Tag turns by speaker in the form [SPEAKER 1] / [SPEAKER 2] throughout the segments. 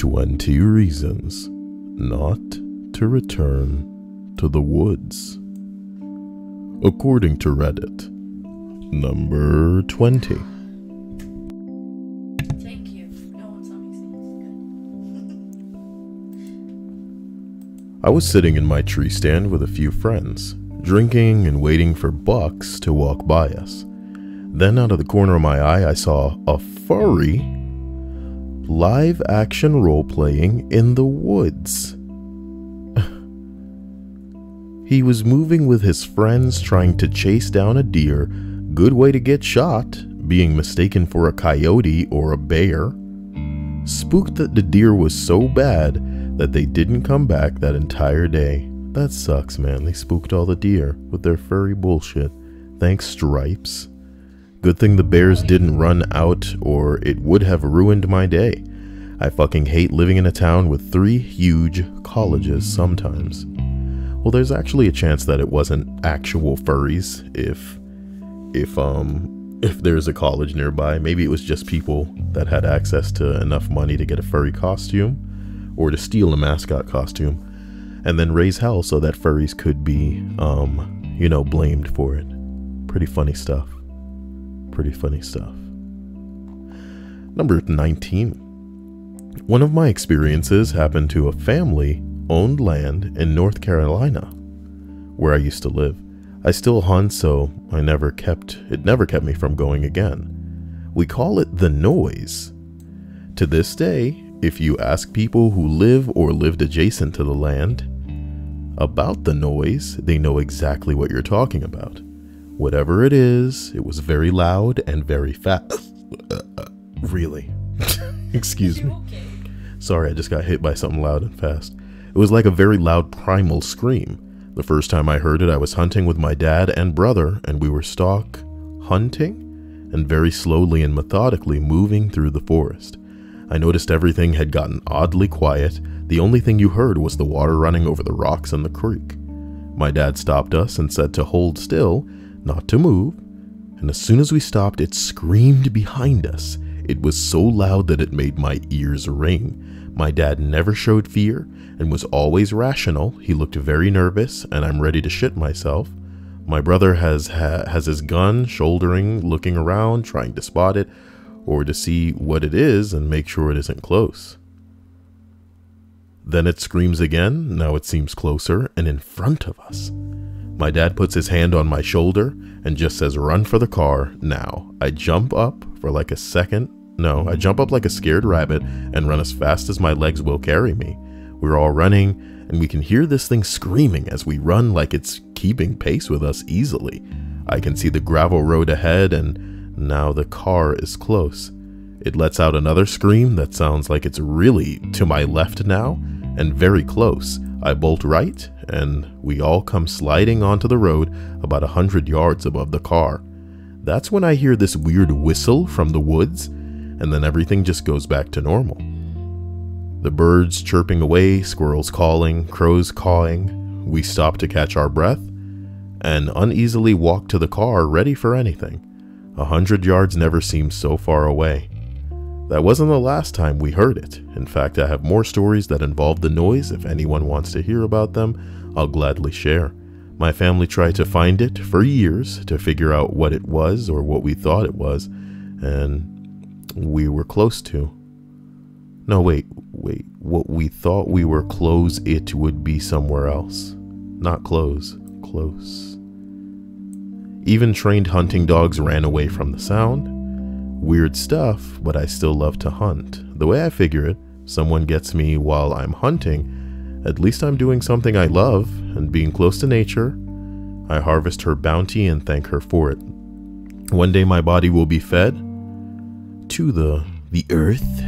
[SPEAKER 1] 20 reasons not to return to the woods. According to Reddit, number 20.
[SPEAKER 2] Thank you. No one saw me sing.
[SPEAKER 1] I was sitting in my tree stand with a few friends, drinking and waiting for bucks to walk by us. Then out of the corner of my eye, I saw a furry live action role-playing in the woods. He was moving with his friends trying to chase down a deer. Good way to get shot, being mistaken for a coyote or a bear. Spooked that the deer was so bad that they didn't come back that entire day. That sucks, man. They spooked all the deer with their furry bullshit. Thanks, Stripes. Good thing the bears didn't run out or it would have ruined my day. I fucking hate living in a town with 3 huge colleges sometimes. Well, there's actually a chance that it wasn't actual furries if there's a college nearby. Maybe it was just people that had access to enough money to get a furry costume or to steal a mascot costume and then raise hell so that furries could be, blamed for it. Pretty funny stuff. Pretty funny stuff. Number 19. One of my experiences happened to a family-owned land in North Carolina, where I used to live. I still hunt, so it never kept me from going again. We call it the noise. To this day, if you ask people who live or lived adjacent to the land about the noise, they know exactly what you're talking about. Whatever it is, it was very loud and very fast. Really? Excuse me.
[SPEAKER 2] Okay?
[SPEAKER 1] Sorry, I just got hit by something loud and fast. It was like a very loud primal scream. The first time I heard it, I was hunting with my dad and brother, and we were stalk hunting and very slowly and methodically moving through the forest. I noticed everything had gotten oddly quiet. The only thing you heard was the water running over the rocks in the creek. My dad stopped us and said to hold still, not to move, and as soon as we stopped, it screamed behind us. It was so loud that it made my ears ring. My dad never showed fear and was always rational. He looked very nervous, and I'm ready to shit myself. My brother has his gun shouldering, looking around, trying to spot it or to see what it is and make sure it isn't close. Then it screams again. Now it seems closer and in front of us. My dad puts his hand on my shoulder and just says, "Run for the car now." I jump up like a scared rabbit and run as fast as my legs will carry me. We're all running and we can hear this thing screaming as we run like it's keeping pace with us easily. I can see the gravel road ahead and now the car is close. It lets out another scream that sounds like it's really to my left now and very close. I bolt right and we all come sliding onto the road about 100 yards above the car. That's when I hear this weird whistle from the woods, and then everything just goes back to normal. The birds chirping away, squirrels calling, crows cawing. We stop to catch our breath and uneasily walk to the car ready for anything. 100 yards never seemed so far away. That wasn't the last time we heard it. In fact, I have more stories that involve the noise. If anyone wants to hear about them, I'll gladly share. My family tried to find it for years to figure out what it was or what we thought it was, and we were close to. No, wait. What we thought we were close, it would be somewhere else. Not close. Close. Even trained hunting dogs ran away from the sound. Weird stuff, but I still love to hunt. The way I figure it, someone gets me while I'm hunting, at least I'm doing something I love, and being close to nature, I harvest her bounty and thank her for it. One day my body will be fed to the earth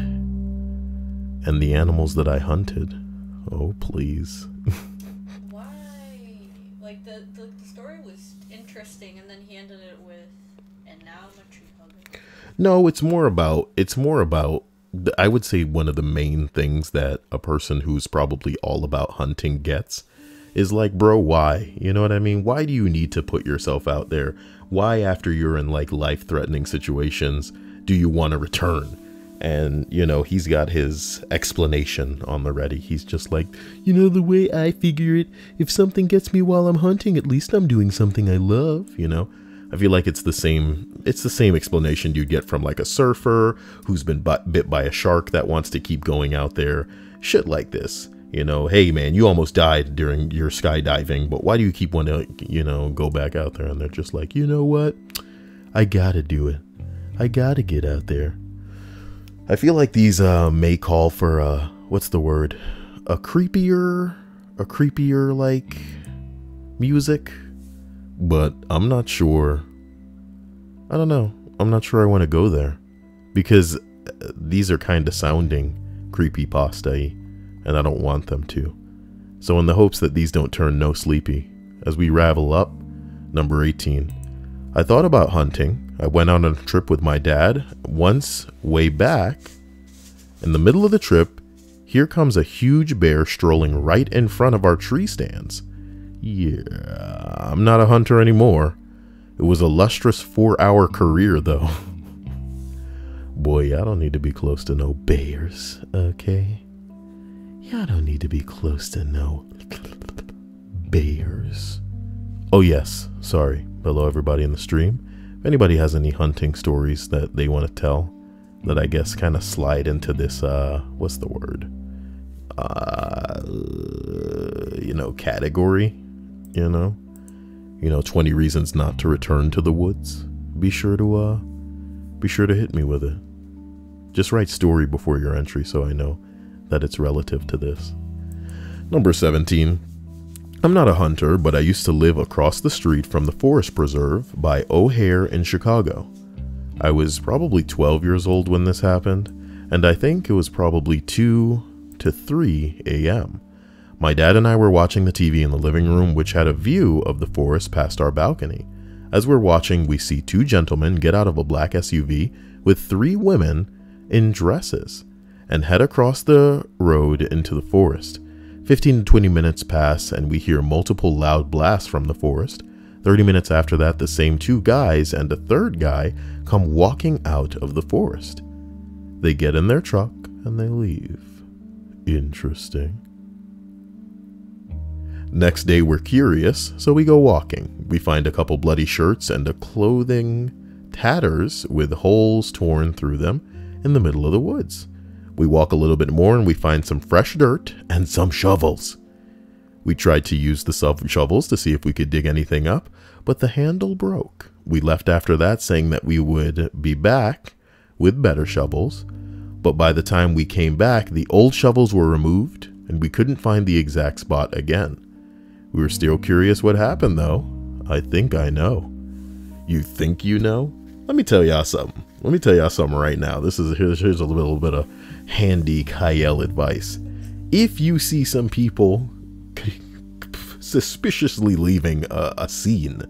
[SPEAKER 1] and the animals that I hunted. Oh, please.
[SPEAKER 2] Why? Like, the story was interesting, and then he ended it with, "And now I'm a tree hugger."
[SPEAKER 1] No, it's more about, I would say one of the main things that a person who's probably all about hunting gets is like, bro, why? You know what I mean? Why do you need to put yourself out there? Why, after you're in like life-threatening situations, do you want to return And, you know, he's got his explanation on the ready. He's just like, you know, the way I figure it, if something gets me while I'm hunting, at least I'm doing something I love, you know? I feel like it's the same explanation you'd get from like a surfer who's been bit by a shark that wants to keep going out there. Shit like this. You know, hey man, you almost died during your skydiving, but why do you keep wanting to, you know, go back out there? And they're just like, you know what? I gotta do it. I gotta get out there. I feel like these may call for what's the word? A creepier like music, but I'm not sure. I don't know. I'm not sure I want to go there because these are kind of sounding creepypasta-y, and I don't want them to. So in the hopes that these don't turn no sleepy, as we ravel up, number 18. I thought about hunting. I went on a trip with my dad once way back. In the middle of the trip, here comes a huge bear strolling right in front of our tree stands. Yeah, I'm not a hunter anymore. It was a lustrous 4-hour career though. Boy, I don't need to be close to no bears, okay? Y'all don't need to be close to no bears. Oh yes, sorry. Hello everybody in the stream. If anybody has any hunting stories that they want to tell, that I guess kind of slide into this, what's the word? You know, category, you know, 20 reasons not to return to the woods. Be sure to hit me with it. Just write story before your entry so I know that it's relative to this. Number 17. I'm not a hunter, but I used to live across the street from the forest preserve by O'Hare in Chicago. I was probably 12 years old when this happened, and I think it was probably 2 to 3 a.m. My dad and I were watching the TV in the living room, which had a view of the forest past our balcony. As we're watching, we see 2 gentlemen get out of a black SUV with 3 women in dresses and head across the road into the forest. 15 to 20 minutes pass and we hear multiple loud blasts from the forest. 30 minutes after that, the same 2 guys and a 3rd guy come walking out of the forest. They get in their truck and they leave. Interesting. Next day we're curious, so we go walking. We find a couple bloody shirts and a clothing tatters with holes torn through them in the middle of the woods. We walk a little bit more and we find some fresh dirt and some shovels. We tried to use the shovels to see if we could dig anything up, but the handle broke. We left after that saying that we would be back with better shovels, but by the time we came back, the old shovels were removed and we couldn't find the exact spot again. We were still curious what happened though. I think I know. You think you know? Let me tell y'all something. Let me tell y'all something right now. Here's a little bit of handy Kyle advice. If you see some people suspiciously leaving a scene,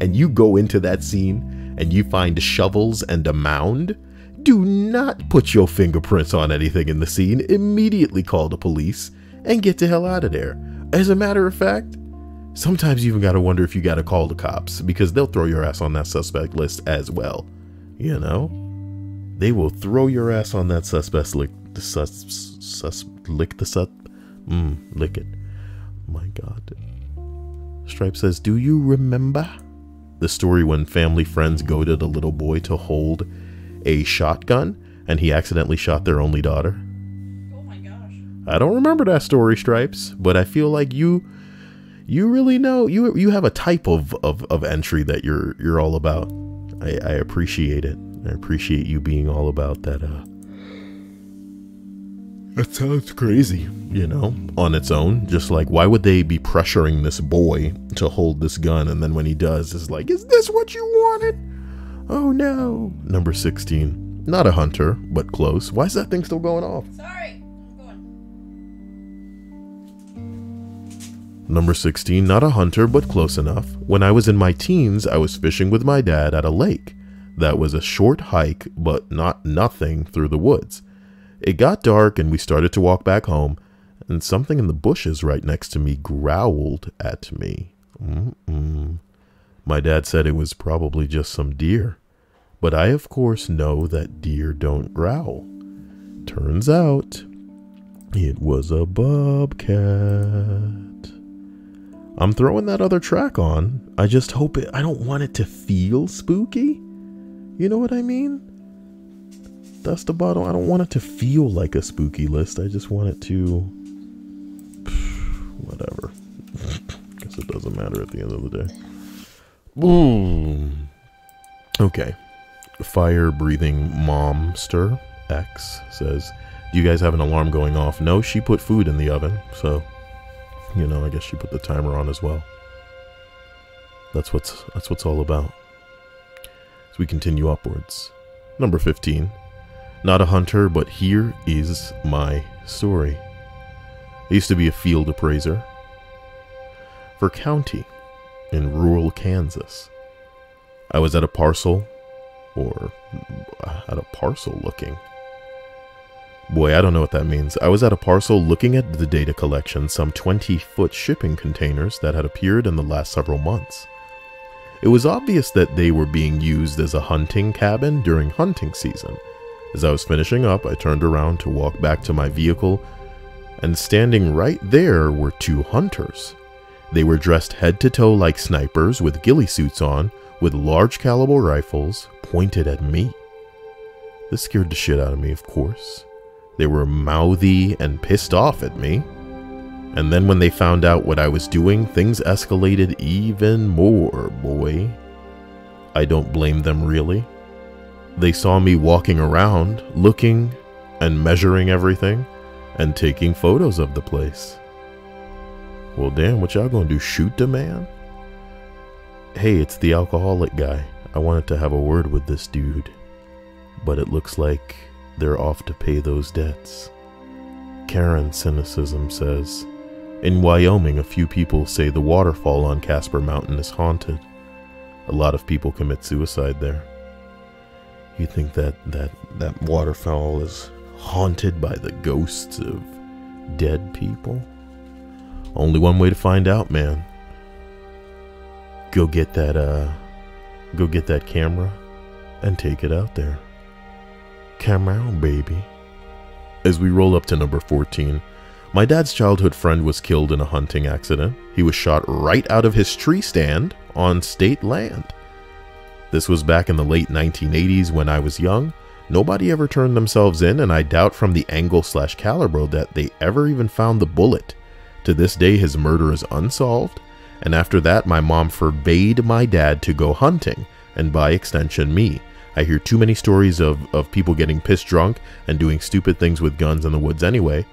[SPEAKER 1] and you go into that scene and you find shovels and a mound, do not put your fingerprints on anything in the scene. Immediately call the police and get the hell out of there. As a matter of fact, sometimes you even gotta wonder if you gotta call the cops, because they'll throw your ass on that suspect list as well. You know, they will throw your ass on that suspect lick it. My God. Stripe says, do you remember the story when family friends goaded a little boy to hold a shotgun and he accidentally shot their only daughter?
[SPEAKER 2] Oh my gosh.
[SPEAKER 1] I don't remember that story, Stripes, but I feel like you really know, you have a type of entry that you're all about. I appreciate it. I appreciate you being all about that. That sounds crazy, you know, on its own. Just like, why would they be pressuring this boy to hold this gun? And then when he does, it's like, is this what you wanted? Oh no. Number 16. Not a hunter, but close. Why is that thing still going off?
[SPEAKER 2] Sorry, I'm going.
[SPEAKER 1] Number 16. Not a hunter, but close enough. When I was in my teens, I was fishing with my dad at a lake. That was a short hike, but nothing through the woods. It got dark and we started to walk back home, and something in the bushes right next to me growled at me. My dad said it was probably just some deer, but I of course know that deer don't growl. Turns out it was a bobcat. I'm throwing that other track on. I just hope it, I don't want it to feel spooky. You know what I mean? That's the bottom. I don't want it to feel like a spooky list. I just want it to, whatever. Guess it doesn't matter at the end of the day. Boom. Okay. Fire-breathing momster X says, do you guys have an alarm going off? No, she put food in the oven, so, you know, I guess she put the timer on as well. That's what's all about. As we continue upwards. Number 15. Not a hunter, but here is my story. I used to be a field appraiser for county in rural Kansas. I was at a parcel, or at a parcel looking. Boy, I don't know what that means. I was at a parcel looking at the data collection, some 20-foot shipping containers that had appeared in the last several months. It was obvious that they were being used as a hunting cabin during hunting season. As I was finishing up, I turned around to walk back to my vehicle, and standing right there were two hunters. They were dressed head to toe like snipers with ghillie suits on, with large caliber rifles pointed at me. This scared the shit out of me, of course. They were mouthy and pissed off at me. And then when they found out what I was doing, things escalated even more, boy. I don't blame them, really. They saw me walking around, looking and measuring everything, and taking photos of the place. Well, damn, what y'all gonna do, shoot the man? Hey, it's the alcoholic guy. I wanted to have a word with this dude, but it looks like they're off to pay those debts. Karen Cynicism says, in Wyoming, a few people say the waterfall on Casper Mountain is haunted. A lot of people commit suicide there. You think that waterfall is haunted by the ghosts of dead people? Only one way to find out, man. Go get that camera and take it out there. Come on, baby. As we roll up to number 14, my dad's childhood friend was killed in a hunting accident. He was shot right out of his tree stand on state land. This was back in the late 1980s when I was young. Nobody ever turned themselves in, and I doubt from the angle/caliber that they ever even found the bullet. To this day, his murder is unsolved, and after that, my mom forbade my dad to go hunting, and by extension, me. I hear too many stories of people getting pissed drunk and doing stupid things with guns in the woods anyway.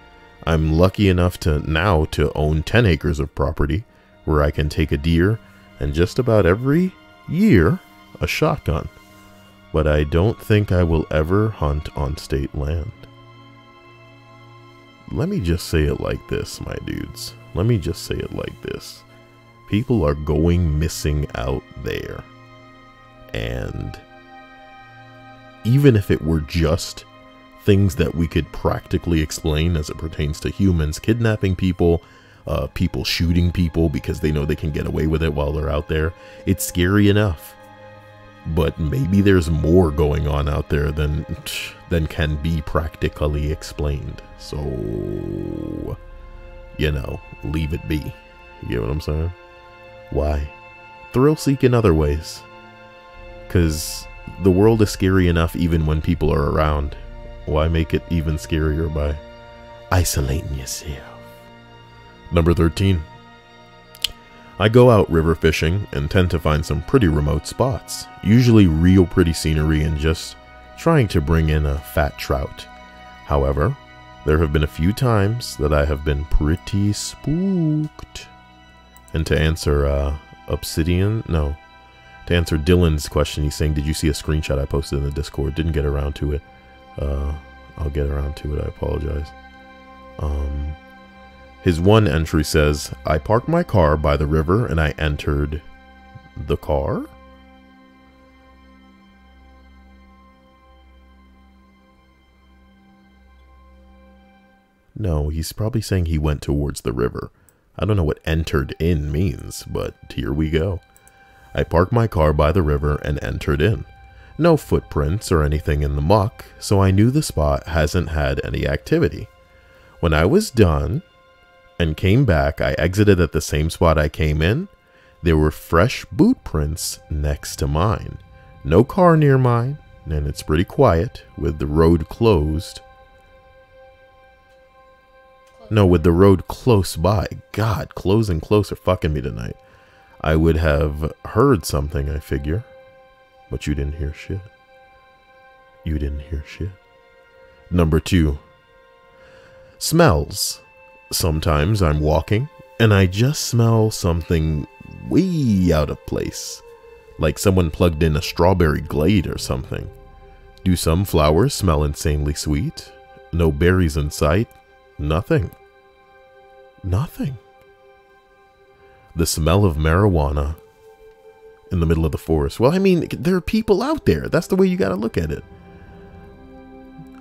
[SPEAKER 1] I'm lucky enough now to own 10 acres of property where I can take a deer and just about every year a shotgun. But I don't think I will ever hunt on state land. Let me just say it like this, my dudes. Let me just say it like this. People are going missing out there. And even if it were just things that we could practically explain as it pertains to humans, kidnapping people, people shooting people because they know they can get away with it while they're out there, it's scary enough. But maybe there's more going on out there than can be practically explained. So, you know, leave it be. You get what I'm saying? Why? Thrill seek in other ways. Because the world is scary enough even when people are around. Why make it even scarier by isolating yourself? Number 13. I go out river fishing and tend to find some pretty remote spots, usually real pretty scenery and just trying to bring in a fat trout. However, there have been a few times that I have been pretty spooked. And to answer to answer Dylan's question, he's saying, did you see a screenshot I posted in the Discord? Didn't get around to it. I'll get around to it, I apologize. His one entry says, I parked my car by the river and I entered the car? No, he's probably saying he went towards the river. I don't know what entered in means, but here we go. I parked my car by the river and entered in. No footprints or anything in the muck, so I knew the spot hasn't had any activity. When I was done and came back, I exited at the same spot I came in. There were fresh boot prints next to mine. No car near mine, and it's pretty quiet with the road closed. No, with the road close by. God, close and close are fucking me tonight. I would have heard something, I figure. But you didn't hear shit. You didn't hear shit. Number 2. Smells. Sometimes I'm walking, and I just smell something way out of place. Like someone plugged in a strawberry glade or something. Do some flowers smell insanely sweet? No berries in sight? Nothing. Nothing. The smell of marijuana in the middle of the forest. Well, I mean, there are people out there. That's the way you gotta look at it.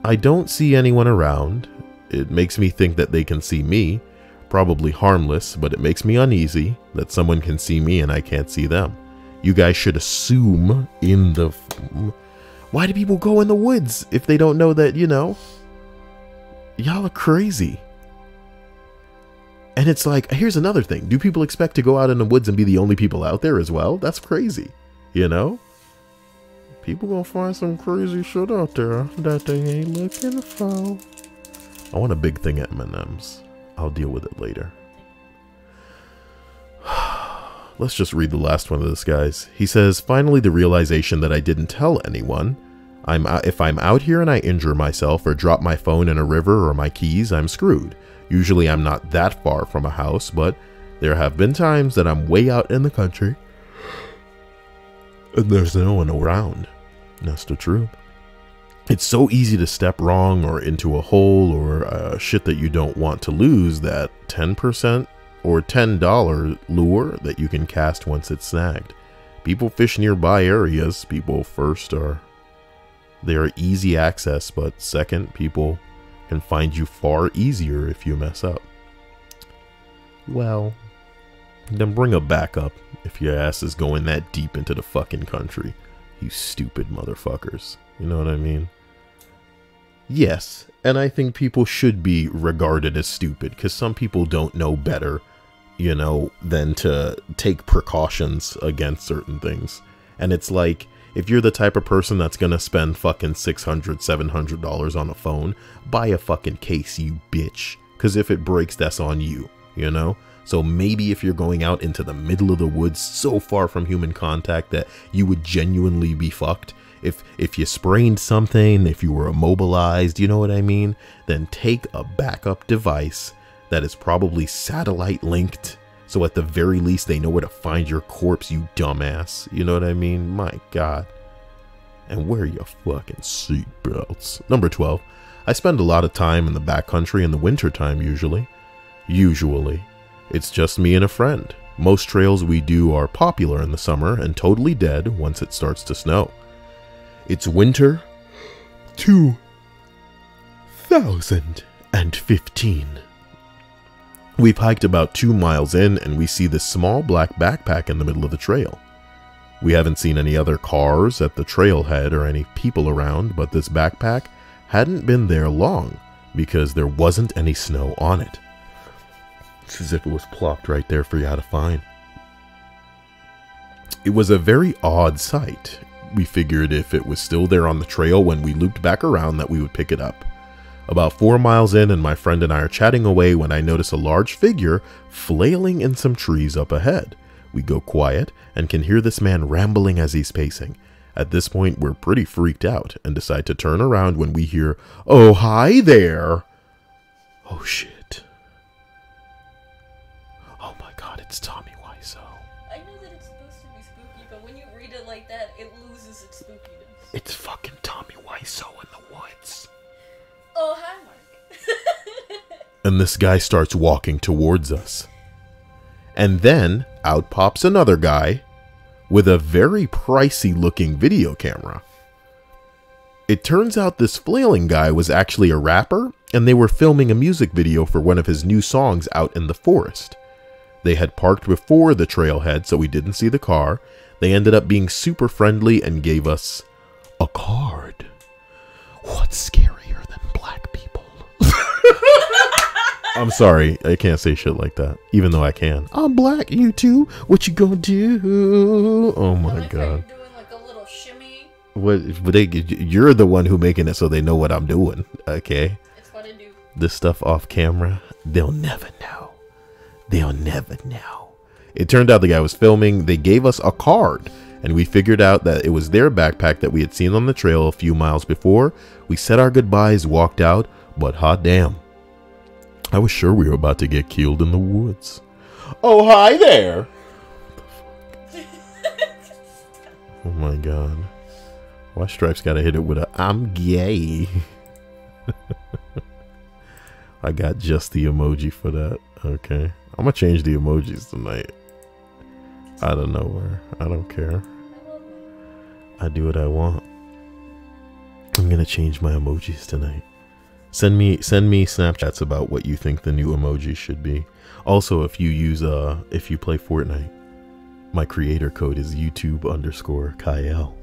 [SPEAKER 1] I don't see anyone around. It makes me think that they can see me. Probably harmless, but it makes me uneasy that someone can see me and I can't see them. You guys should assume in the... Why do people go in the woods if they don't know that, you know? Y'all are crazy. And it's like, here's another thing. Do people expect to go out in the woods and be the only people out there as well? That's crazy, you know? People gonna find some crazy shit out there that they ain't looking for. I want a big thing at M&M's. I'll deal with it later. Let's just read the last one of this, guys. He says, finally the realization that I didn't tell anyone. If I'm out here and I injure myself or drop my phone in a river or my keys, I'm screwed. Usually I'm not that far from a house, but there have been times that I'm way out in the country and there's no one around. That's the truth. It's so easy to step wrong or into a hole or shit that you don't want to lose that 10% or $10 lure that you can cast once it's snagged. People fish nearby areas. People first they are easy access, but second, people can find you far easier if you mess up. Well, then bring a backup if your ass is going that deep into the fucking country. You stupid motherfuckers. You know what I mean? Yes, and I think people should be regarded as stupid because some people don't know better, you know, than to take precautions against certain things. And it's like, if you're the type of person that's gonna spend fucking $600, $700 on a phone, buy a fucking case, you bitch. Because if it breaks, that's on you, you know? So maybe if you're going out into the middle of the woods so far from human contact that you would genuinely be fucked, if you sprained something, if you were immobilized, you know what I mean? Then take a backup device that is probably satellite linked. So at the very least, they know where to find your corpse, you dumbass. You know what I mean? My God. And wear your fucking seatbelts. Number 12. I spend a lot of time in the backcountry in the wintertime usually. It's just me and a friend. Most trails we do are popular in the summer and totally dead once it starts to snow. It's winter 2015. We've hiked about 2 miles in and we see this small black backpack in the middle of the trail. We haven't seen any other cars at the trailhead or any people around, but this backpack hadn't been there long because there wasn't any snow on it. It's as if it was plopped right there for you to find. It was a very odd sight. We figured if it was still there on the trail when we looped back around that we would pick it up. About 4 miles in and my friend and I are chatting away when I notice a large figure flailing in some trees up ahead. We go quiet and can hear this man rambling as he's pacing. At this point, we're pretty freaked out and decide to turn around when we hear, "Oh, hi there." Oh, shit. Oh my God, it's Tommy Wiseau.
[SPEAKER 2] I know that it's supposed to be spooky, but when you read it like that, it loses its spookiness.
[SPEAKER 1] It's fucking Tommy Wiseau in the woods.
[SPEAKER 2] Oh, hi, Mark.
[SPEAKER 1] And this guy starts walking towards us. And then out pops another guy with a very pricey looking video camera. It turns out this flailing guy was actually a rapper and they were filming a music video for one of his new songs out in the forest. They had parked before the trailhead so we didn't see the car. They ended up being super friendly and gave us a card. What's scarier than black people? I'm sorry, I can't say shit like that, even though I can. I'm black, you too. What you gonna do? Oh my god.
[SPEAKER 2] You're doing like a little shimmy.
[SPEAKER 1] You're the one who making it so they know what I'm doing. Okay.
[SPEAKER 2] It's what I do.
[SPEAKER 1] This stuff off camera, they'll never know. They'll never know. It turned out the guy was filming. They gave us a card, and we figured out that it was their backpack that we had seen on the trail a few miles before. We said our goodbyes, walked out, but hot damn, I was sure we were about to get killed in the woods. Oh, hi there. Oh my god. Why Stripes gotta hit it with a I'm gay? I got just the emoji for that. Okay. I'm gonna change the emojis tonight. Out of nowhere. I don't care. I do what I want. I'm gonna change my emojis tonight. Send me Snapchats about what you think the new emojis should be. Also, if you play Fortnite, my creator code is YouTube_Kyle.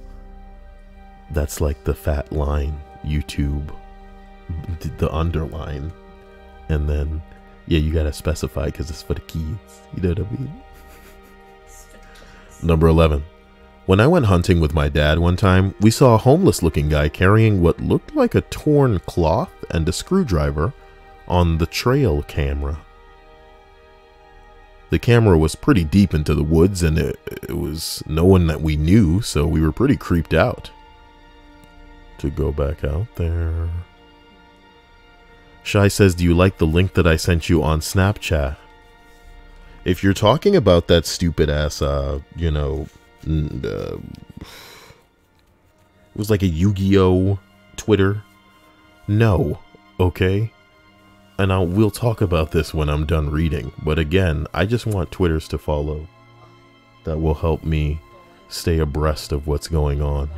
[SPEAKER 1] That's like the fat line, YouTube, the underline, and then yeah, you gotta specify because it's for the kids. You know what I mean? Number 11. When I went hunting with my dad one time, we saw a homeless-looking guy carrying what looked like a torn cloth and a screwdriver on the trail camera. The camera was pretty deep into the woods, and it was no one that we knew, so we were pretty creeped out to go back out there. Shai says, do you like the link that I sent you on Snapchat? If you're talking about that stupid ass, you know, it was like a Yu-Gi-Oh! Twitter. No, okay? And we'll talk about this when I'm done reading. But again, I just want Twitters to follow. That will help me stay abreast of what's going on.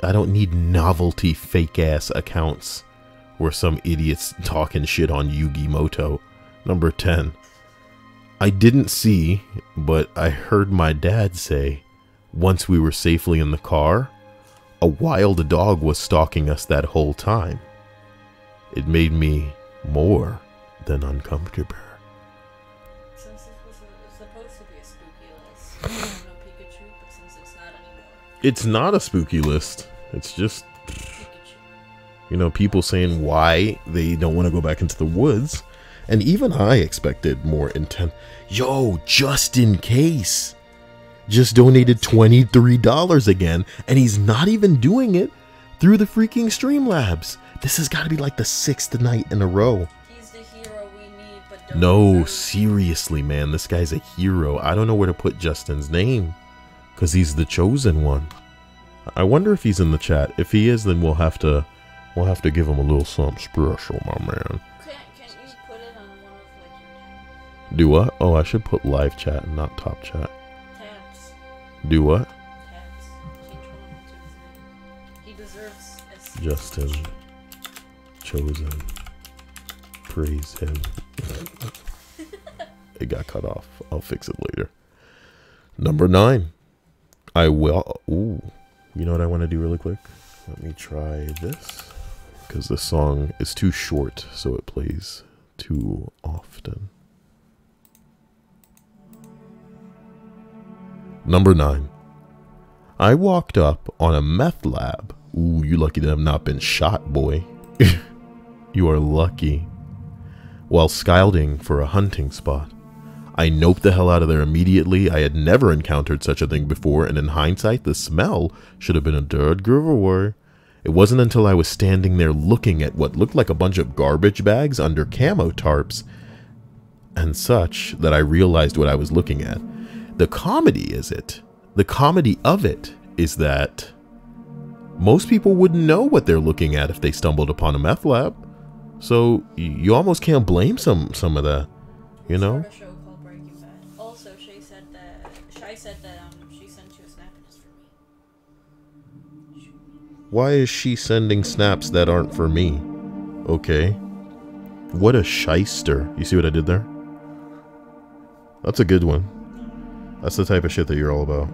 [SPEAKER 1] I don't need novelty fake-ass accounts where some idiot's talking shit on Yu-Gi-Moto. Number 10. I didn't see, but I heard my dad say, once we were safely in the car, a wild dog was stalking us that whole time. It made me more than uncomfortable.
[SPEAKER 2] Since it was supposed to be a spooky list, I don't know Pikachu, but since it's not anymore.
[SPEAKER 1] It's not a spooky list. It's just, you know, people saying why they don't want to go back into the woods. And even I expected more intense. Yo, just in case. Just donated $23 again. And he's not even doing it through the freaking Streamlabs. This has got to be like the 6th night in a row.
[SPEAKER 2] He's the hero we need, but don't
[SPEAKER 1] No, seriously, man. This guy's a hero. I don't know where to put Justin's name. Because he's the chosen one. I wonder if he's in the chat. If he is, then we'll have to give him a little something special, my man.
[SPEAKER 2] Can't you put it on one of like your
[SPEAKER 1] Do what? Oh, I should put live chat and not top chat.
[SPEAKER 2] tabs?
[SPEAKER 1] Do what?
[SPEAKER 2] Tabs. Change one to his name. He deserves a
[SPEAKER 1] Justin. Chosen. Praise him. It got cut off. I'll fix it later. Number 9. I will. Ooh. You know what I want to do really quick? Let me try this. Because this song is too short, so it plays too often. Number 9. I walked up on a meth lab. Ooh, you lucky to have not been shot, boy. You are lucky. While scouting for a hunting spot. I noped the hell out of there immediately. I had never encountered such a thing before, and in hindsight, the smell should have been a dirt giveaway. It wasn't until I was standing there looking at what looked like a bunch of garbage bags under camo tarps and such that I realized what I was looking at. The comedy of it is that most people wouldn't know what they're looking at if they stumbled upon a meth lab. So you almost can't blame some of that, you know?
[SPEAKER 2] Also, Shay said that she sent you a snap and it's for me.
[SPEAKER 1] Why is she sending snaps that aren't for me? Okay. What a shyster. You see what I did there? That's a good one. That's the type of shit that you're all about.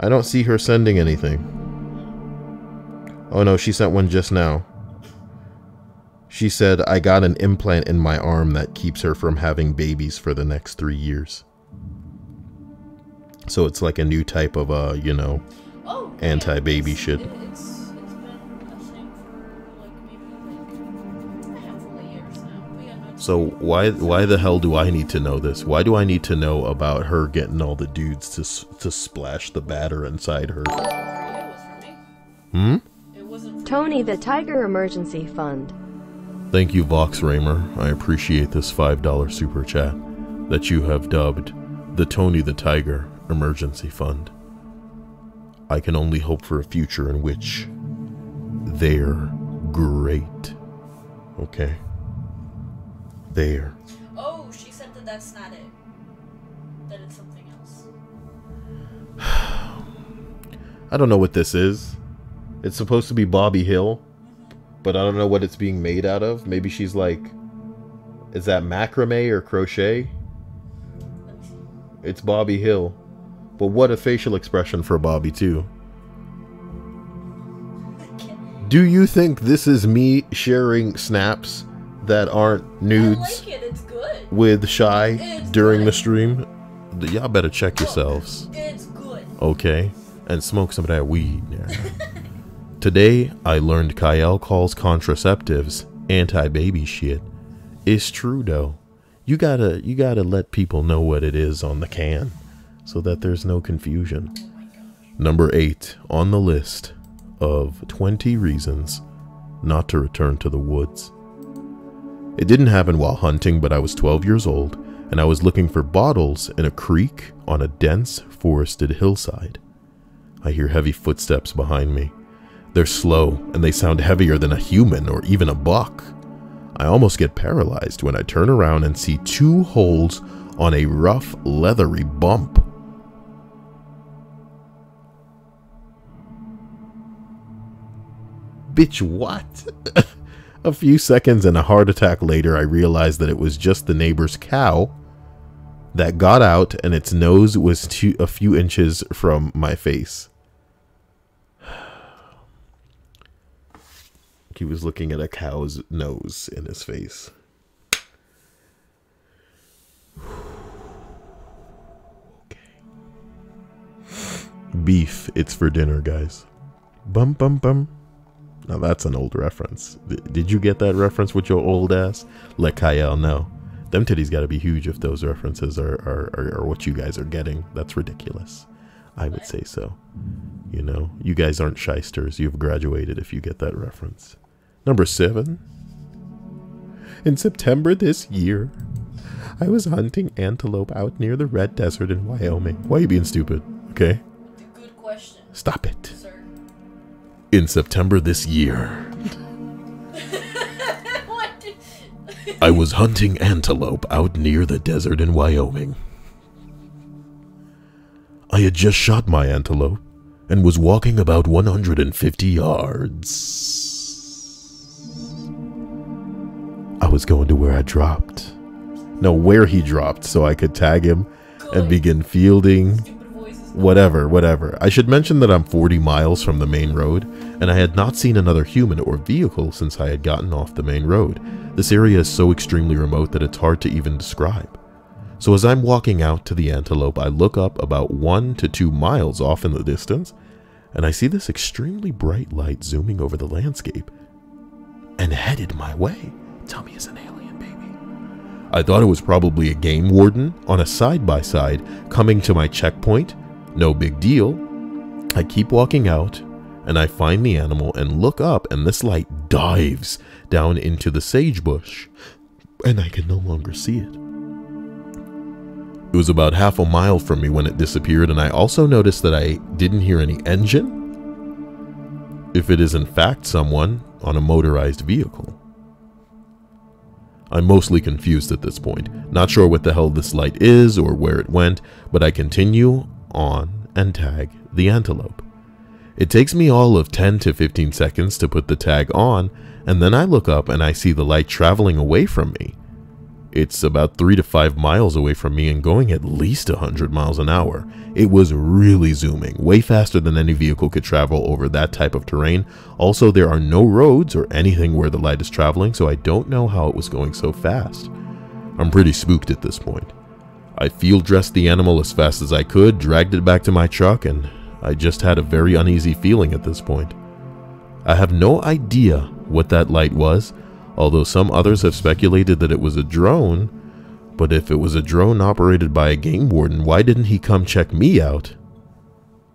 [SPEAKER 1] I don't see her sending anything. Oh no, she sent one just now. She said, I got an implant in my arm that keeps her from having babies for the next 3 years. So it's like a new type of, you know, anti-baby shit.
[SPEAKER 2] It's been a thing for like maybe like a handful of years now. But yeah, no,
[SPEAKER 1] So why the hell do I need to know this? Why do I need to know about her getting all the dudes to splash the batter inside her?
[SPEAKER 2] it was for me. It wasn't for
[SPEAKER 3] Tony
[SPEAKER 2] you.
[SPEAKER 3] the Tiger Emergency Fund.
[SPEAKER 1] Thank you, Vox Raymer. I appreciate this $5 super chat that you have dubbed the Tony the Tiger Emergency Fund. I can only hope for a future in which they're great. Okay? There.
[SPEAKER 2] Oh, she said that that's not it. That it's something else.
[SPEAKER 1] I don't know what this is. It's supposed to be Bobby Hill, but I don't know what it's being made out of. Maybe she's like, is that macrame or crochet?
[SPEAKER 2] Let me see.
[SPEAKER 1] It's Bobby Hill. But what a facial expression for Bobby too. Do you think this is me sharing snaps that aren't nudes
[SPEAKER 2] I like it. It's good.
[SPEAKER 1] with Shy
[SPEAKER 2] It's
[SPEAKER 1] during the
[SPEAKER 2] good.
[SPEAKER 1] stream? Y'all better check yourselves.
[SPEAKER 2] It's good.
[SPEAKER 1] Okay? And smoke some of that weed now. Today, I learned Kyle calls contraceptives anti-baby shit. It's true though. You gotta let people know what it is on the can, so that there's no confusion.
[SPEAKER 2] Oh my gosh.
[SPEAKER 1] Number 8 on the list of 20 reasons not to return to the woods. It didn't happen while hunting, but I was 12 years old, and I was looking for bottles in a creek on a dense forested hillside. I hear heavy footsteps behind me. They're slow, and they sound heavier than a human or even a buck. I almost get paralyzed when I turn around and see 2 holes on a rough, leathery bump. Bitch, what? A few seconds and a heart attack later, I realized that it was just the neighbor's cow that got out, and its nose was a few inches from my face. He was looking at a cow's nose in his face. Okay. Beef, it's for dinner, guys. Bum bum bum. Now that's an old reference. Did you get that reference with your old ass? Let Kyle know. Them titties gotta be huge if those references are what you guys are getting. That's ridiculous. I would say so. You know, you guys aren't shysters. You've graduated if you get that reference. Number 7. In September this year, I was hunting antelope out near the Red Desert in Wyoming. Why are you being stupid? Okay?
[SPEAKER 2] Good question,
[SPEAKER 1] Stop it.
[SPEAKER 2] sir.
[SPEAKER 1] In September this year,
[SPEAKER 2] What?
[SPEAKER 1] I was hunting antelope out near the desert in Wyoming. I had just shot my antelope and was walking about 150 yards. I was going to where I dropped. No, where he dropped, so I could tag him and begin fielding.
[SPEAKER 2] Stupid voices.
[SPEAKER 1] Whatever. I should mention that I'm 40 miles from the main road, and I had not seen another human or vehicle since I had gotten off the main road. This area is so extremely remote that it's hard to even describe. So as I'm walking out to the antelope, I look up about 1 to 2 miles off in the distance, and I see this extremely bright light zooming over the landscape and headed my way. Tell me it's an alien, baby. I thought it was probably a game warden on a side-by-side coming to my checkpoint. No big deal. I keep walking out, and I find the animal and look up, and this light dives down into the sagebush, and I can no longer see it. It was about half a mile from me when it disappeared, and I also noticed that I didn't hear any engine, if it is in fact someone on a motorized vehicle. I'm mostly confused at this point, not sure what the hell this light is or where it went, but I continue on and tag the antelope. It takes me all of 10 to 15 seconds to put the tag on, and then I look up and I see the light traveling away from me. It's about 3 to 5 miles away from me and going at least 100 miles an hour. It was really zooming, way faster than any vehicle could travel over that type of terrain. Also, there are no roads or anything where the light is traveling, so I don't know how it was going so fast. I'm pretty spooked at this point. I field dressed the animal as fast as I could, dragged it back to my truck, and I just had a very uneasy feeling at this point. I have no idea what that light was, although some others have speculated that it was a drone. But if it was a drone operated by a game warden, why didn't he come check me out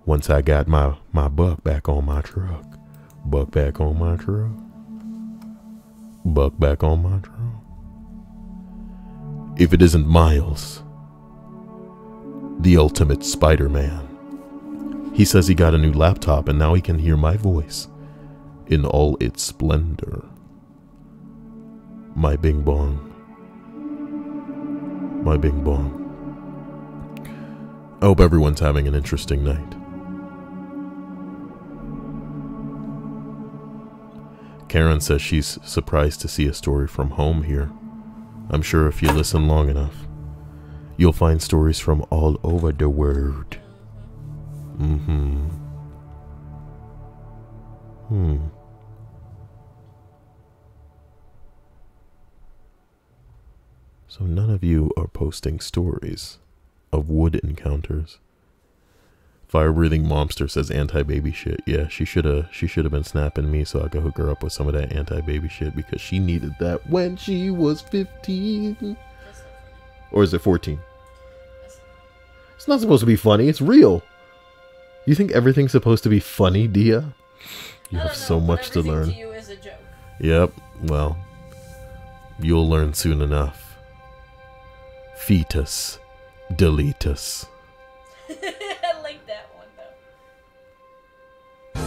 [SPEAKER 1] once I got my buck back on my truck? Buck back on my truck. Buck back on my truck. If it isn't Miles, the ultimate Spider-Man. He says he got a new laptop and now he can hear my voice in all its splendor. My bing bong. My bing bong. I hope everyone's having an interesting night. Karen says she's surprised to see a story from home here. I'm sure if you listen long enough, you'll find stories from all over the world. So none of you are posting stories of wood encounters. Fire-breathing Momster says anti-baby shit. Yeah, she should have been snapping me so I could hook her up with some of that anti-baby shit because she needed that when she was 15. Or is it 14? It's not supposed to be funny. It's real. You think everything's supposed to be funny, Dia? You have so much to learn.
[SPEAKER 2] To you is a joke.
[SPEAKER 1] Yep. Well, you'll learn soon enough. Fetus. Deletus.
[SPEAKER 2] I like that one though.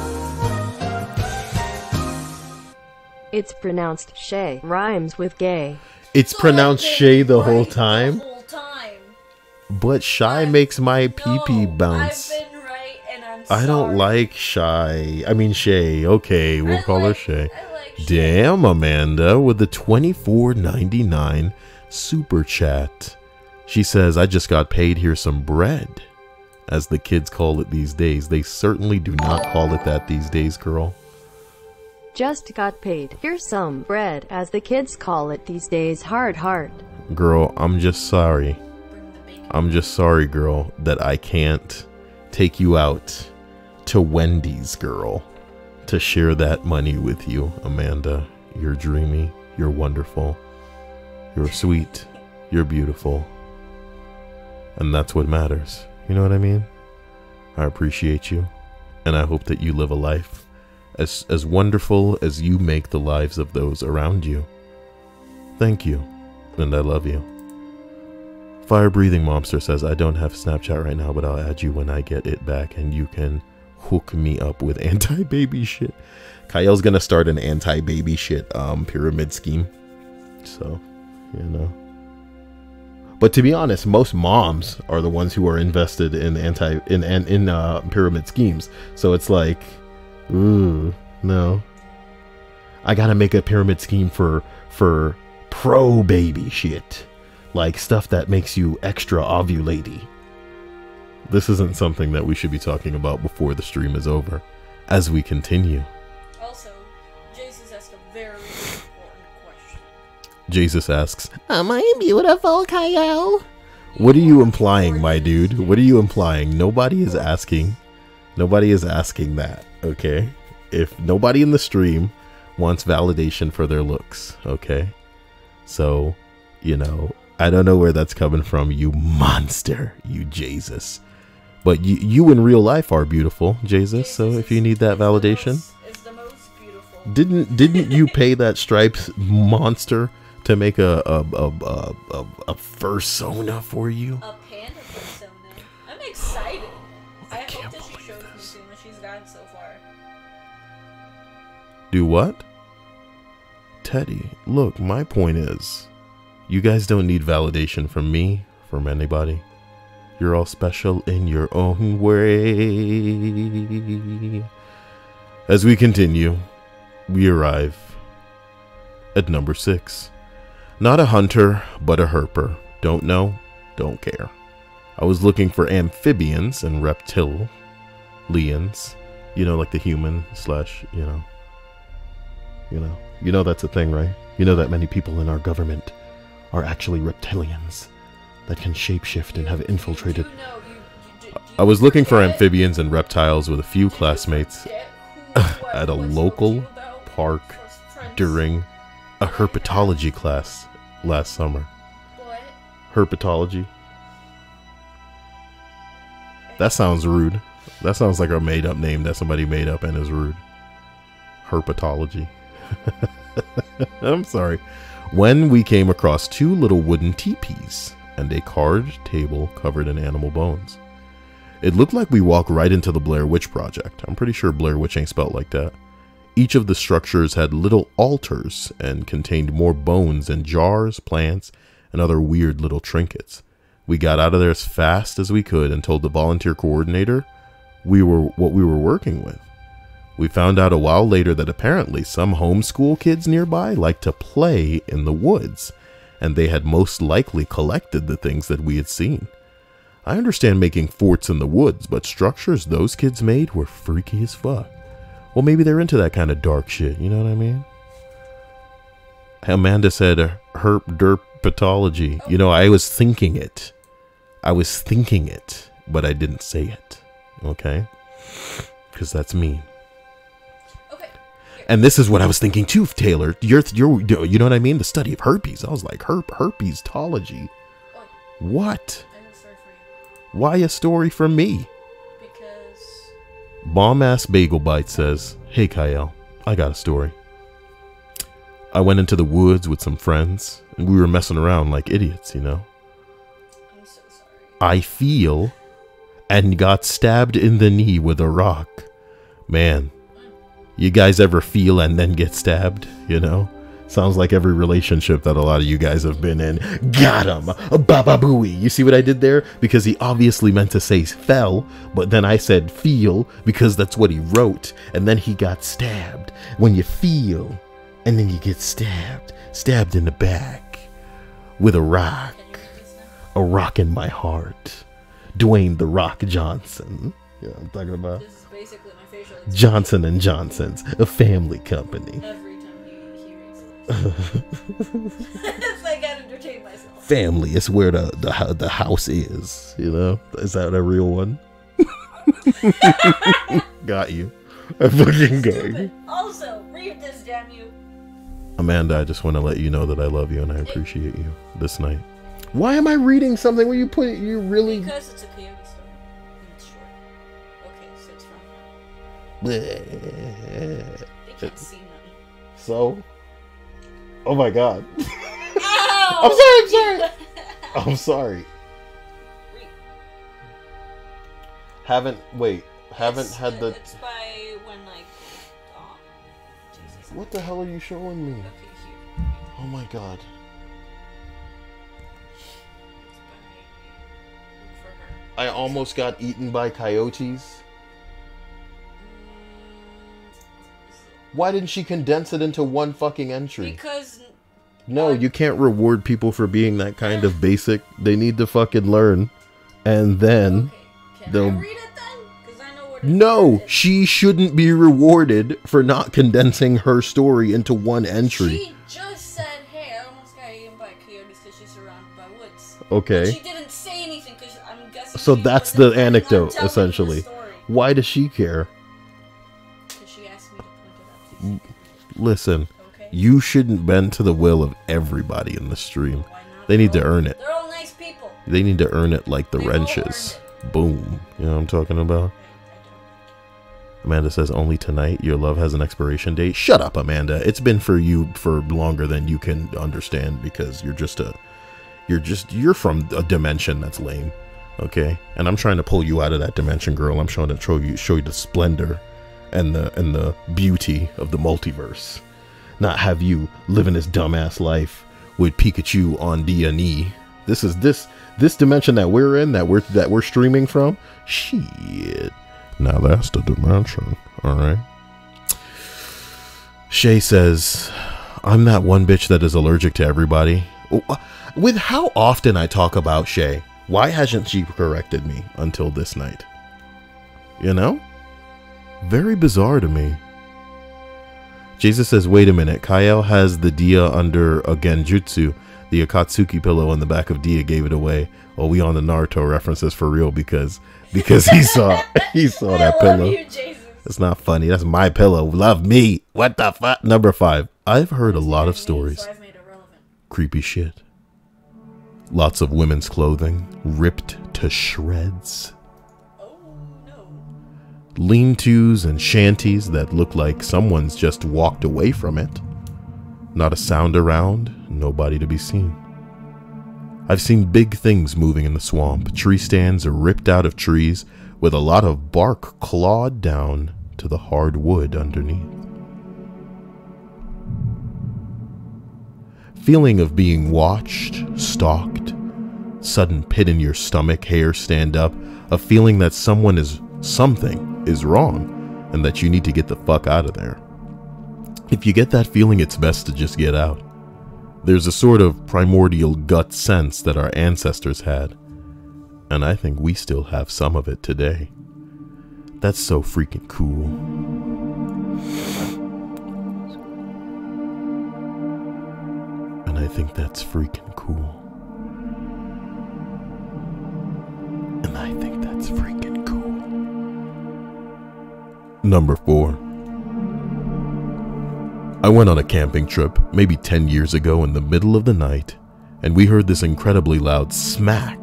[SPEAKER 3] It's pronounced Shay. Rhymes with gay.
[SPEAKER 1] It's pronounced Shay the whole time.
[SPEAKER 2] The whole time.
[SPEAKER 1] But Shy makes my pee-pee bounce.
[SPEAKER 2] I've been right and I'm sorry.
[SPEAKER 1] I don't like Shy. I mean Shay. Okay, we'll call her Shay.
[SPEAKER 2] I like Shay.
[SPEAKER 1] Damn, Amanda, with the $24.99 super chat. She says, I just got paid. Here's some bread. As the kids call it these days. They certainly do not call it that these days, girl.
[SPEAKER 3] Just got paid. Here's some bread, as the kids call it these days. Hard heart.
[SPEAKER 1] Girl, I'm just sorry. I'm just sorry, girl, that I can't take you out to Wendy's, girl, to share that money with you, Amanda. You're dreamy. You're wonderful. You're sweet. You're beautiful. And that's what matters. You know what I mean? I appreciate you. And I hope that you live a life as wonderful as you make the lives of those around you. Thank you. And I love you. Fire-breathing Momster says, I don't have Snapchat right now, but I'll add you when I get it back and you can hook me up with anti-baby shit. Kyle's gonna start an anti-baby shit pyramid scheme. So, you know. But to be honest, most moms are the ones who are invested in pyramid schemes. So it's like, ooh, no. I gotta make a pyramid scheme for pro baby shit. Like stuff that makes you extra ovulate-y. This isn't something that we should be talking about before the stream is over. As we continue.
[SPEAKER 2] Also, Jesus asked a very important question.
[SPEAKER 1] Jesus asks, am I beautiful, Kyle? What are you implying, my dude? What are you implying? Nobody is asking. Nobody is asking that, okay? If nobody in the stream wants validation for their looks, okay? So, you know, I don't know where that's coming from, you monster, you Jesus. But you in real life are beautiful, Jesus. So if you need that validation,
[SPEAKER 2] is the most beautiful.
[SPEAKER 1] Didn't you pay that stripes monster to make a fursona for you?
[SPEAKER 2] A panda persona. I'm excited. I
[SPEAKER 1] can't
[SPEAKER 2] hope that she
[SPEAKER 1] believe
[SPEAKER 2] shows me
[SPEAKER 1] this.
[SPEAKER 2] soon what she's gotten so far.
[SPEAKER 1] Do what? Teddy, look, my point is, you guys don't need validation from me, from anybody. You're all special in your own way. As we continue, we arrive at number 6. Not a hunter, but a herper. Don't know, don't care. I was looking for amphibians and reptilians. You know, like the human slash, you know that's a thing, right? You know that many people in our government are actually reptilians that can shapeshift and have infiltrated. I was looking for amphibians and reptiles with a few classmates at a local park during a herpetology class last summer.
[SPEAKER 2] What?
[SPEAKER 1] Herpetology? That sounds rude. That sounds like a made-up name that somebody made up and is rude. Herpetology. I'm sorry. When we came across 2 little wooden teepees and a carved table covered in animal bones. It looked like we walked right into the Blair Witch Project. I'm pretty sure Blair Witch ain't spelt like that. Each of the structures had little altars and contained more bones and jars, plants, and other weird little trinkets. We got out of there as fast as we could and told the volunteer coordinator what we were working with. We found out a while later that apparently some homeschool kids nearby like to play in the woods, and they had most likely collected the things that we had seen. I understand making forts in the woods, but structures those kids made were freaky as fuck. Well, maybe they're into that kind of dark shit, you know what I mean? Amanda said herp derpetology. You know, I was thinking it, but I didn't say it, okay? Because that's mean. And this is what I was thinking too, Taylor. You know what I mean? The study of herpes. I was like, herpesology. What?
[SPEAKER 2] I have a story for you.
[SPEAKER 1] Why a story for me?
[SPEAKER 2] Because...
[SPEAKER 1] Bomb-ass Bagel Bite says, hey, Kyle, I got a story. I went into the woods with some friends, and we were messing around like idiots, you know?
[SPEAKER 2] I'm so sorry.
[SPEAKER 1] I feel and got stabbed in the knee with a rock. Man. You guys ever feel and then get stabbed, you know? Sounds like every relationship that a lot of you guys have been in. Got him! Baba booey! You see what I did there? Because he obviously meant to say fell, but then I said feel because that's what he wrote. And then he got stabbed. When you feel, and then you get stabbed. Stabbed in the back. With a rock. A rock in my heart. Dwayne the Rock Johnson. Yeah, I'm talking about.
[SPEAKER 2] This is basically my facial expression.
[SPEAKER 1] Johnson & Johnson's, a family company.
[SPEAKER 2] Every time he reads this. It's like I entertain myself.
[SPEAKER 1] Family is where the house is, you know? Is that a real one? Got you. I fucking got you.
[SPEAKER 2] Also, read this, damn you.
[SPEAKER 1] Amanda, I just want to let you know that I love you and I appreciate you this night. Why am I reading something where you really...
[SPEAKER 2] Because it's a coyote story. And it's short. Okay, so it's from... They can't see nothing.
[SPEAKER 1] So? Oh my god.
[SPEAKER 2] Ow!
[SPEAKER 1] I'm sorry.
[SPEAKER 2] Read.
[SPEAKER 1] Haven't had the...
[SPEAKER 2] It's by when, like... Oh, Jesus.
[SPEAKER 1] What the hell are you showing me?
[SPEAKER 2] Okay, here.
[SPEAKER 1] Oh my god. I almost got eaten by coyotes. Why didn't she condense it into one fucking entry?
[SPEAKER 2] Because...
[SPEAKER 1] No, you can't reward people for being that kind of basic. They need to fucking learn. And then...
[SPEAKER 2] Okay.
[SPEAKER 1] They'll...
[SPEAKER 2] Can I read it then? Because I know where to
[SPEAKER 1] No,
[SPEAKER 2] find it.
[SPEAKER 1] she shouldn't be rewarded for not condensing her story into one entry.
[SPEAKER 2] She just said, hey, I almost got eaten by coyotes because she's surrounded by woods.
[SPEAKER 1] Okay.
[SPEAKER 2] But she didn't say anything because I'm guessing
[SPEAKER 1] So
[SPEAKER 2] she
[SPEAKER 1] that's
[SPEAKER 2] wasn't
[SPEAKER 1] the
[SPEAKER 2] planning on
[SPEAKER 1] anecdote,
[SPEAKER 2] telling me
[SPEAKER 1] essentially.
[SPEAKER 2] the story.
[SPEAKER 1] Why does she care?
[SPEAKER 2] Because she asked me to point it out.
[SPEAKER 1] Listen,
[SPEAKER 2] Okay.
[SPEAKER 1] you shouldn't bend to the will of everybody in the stream.
[SPEAKER 2] Why not?
[SPEAKER 1] They need to
[SPEAKER 2] They're all-
[SPEAKER 1] earn it.
[SPEAKER 2] They're all nice people.
[SPEAKER 1] They need to earn it like the
[SPEAKER 2] They've all
[SPEAKER 1] wrenches. Boom. You know what I'm talking about? Amanda says, only tonight. Your love has an expiration date. Shut up, Amanda. It's been for you for longer than you can understand because you're from a dimension that's lame. Okay? And I'm trying to pull you out of that dimension, girl. I'm trying to show you the splendor and the beauty of the multiverse. Not have you living this dumbass life with Pikachu on D&E. This is this dimension that we're in, that we're streaming from. Shit. Now that's the dimension. All right. Shay says, I'm that one bitch that is allergic to everybody. With how often I talk about Shay, why hasn't she corrected me until this night? You know? Very bizarre to me. Jesus says, wait a minute. Kael has the Dia under a Genjutsu. The Akatsuki pillow on the back of Dia gave it away. Oh, we on the Naruto references for real because he saw that pillow.
[SPEAKER 2] You, Jesus.
[SPEAKER 1] It's not funny. That's my pillow. Love me. What the fuck? Number 5. I've heard a lot of stories.
[SPEAKER 2] So I've made it relevant.
[SPEAKER 1] Creepy shit. Lots of women's clothing ripped to shreds.
[SPEAKER 2] Oh no.
[SPEAKER 1] Lean-tos and shanties that look like someone's just walked away from it. Not a sound around, nobody to be seen. I've seen big things moving in the swamp. Tree stands are ripped out of trees with a lot of bark clawed down to the hard wood underneath. Feeling of being watched, stalked, sudden pit in your stomach, hair stand up, a feeling that something is wrong and that you need to get the fuck out of there. If you get that feeling, it's best to just get out. There's a sort of primordial gut sense that our ancestors had, and I think we still have some of it today. That's so freaking cool. And I think that's freaking cool. And I think that's freaking cool. Number 4. I went on a camping trip maybe 10 years ago in the middle of the night, and we heard this incredibly loud smack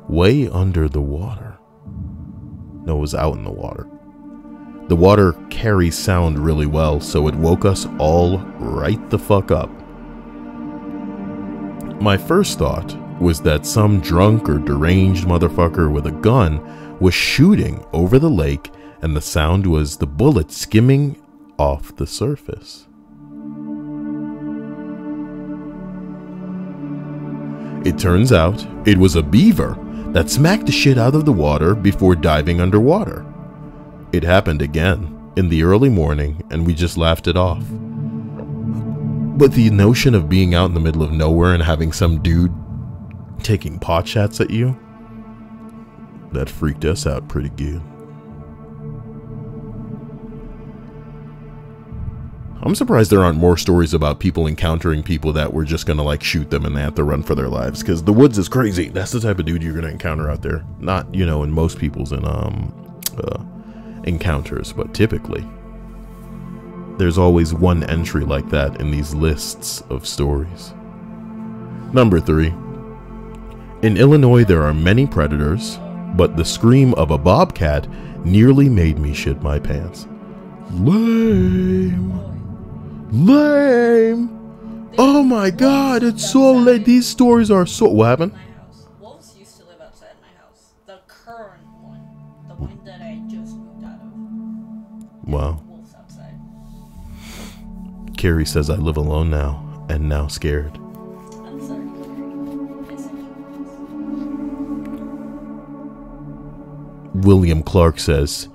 [SPEAKER 1] way under the water. No, it was out in the water. The water carries sound really well, so it woke us all right the fuck up. My first thought was that some drunk or deranged motherfucker with a gun was shooting over the lake, and the sound was the bullet skimming off the surface. It turns out it was a beaver that smacked the shit out of the water before diving underwater. It happened again in the early morning, and we just laughed it off. But the notion of being out in the middle of nowhere and having some dude taking pot shots at you, that freaked us out pretty good. I'm surprised there aren't more stories about people encountering people that were just gonna like shoot them and they have to run for their lives, because the woods is crazy. That's the type of dude you're gonna encounter out there. Not, you know, in most people's encounters, but typically there's always one entry like that in these lists of stories. Number 3. In Illinois there are many predators, but the scream of a bobcat nearly made me shit my pants. Lame. Oh my god, it's so late. These stories are so... What happened?
[SPEAKER 2] Wolves used to live outside my house. The current one. The one that I just moved out of.
[SPEAKER 1] Wow.
[SPEAKER 2] Wolves outside.
[SPEAKER 1] Carrie says I live alone now, and now scared.
[SPEAKER 2] I'm sorry.
[SPEAKER 1] William Clark says,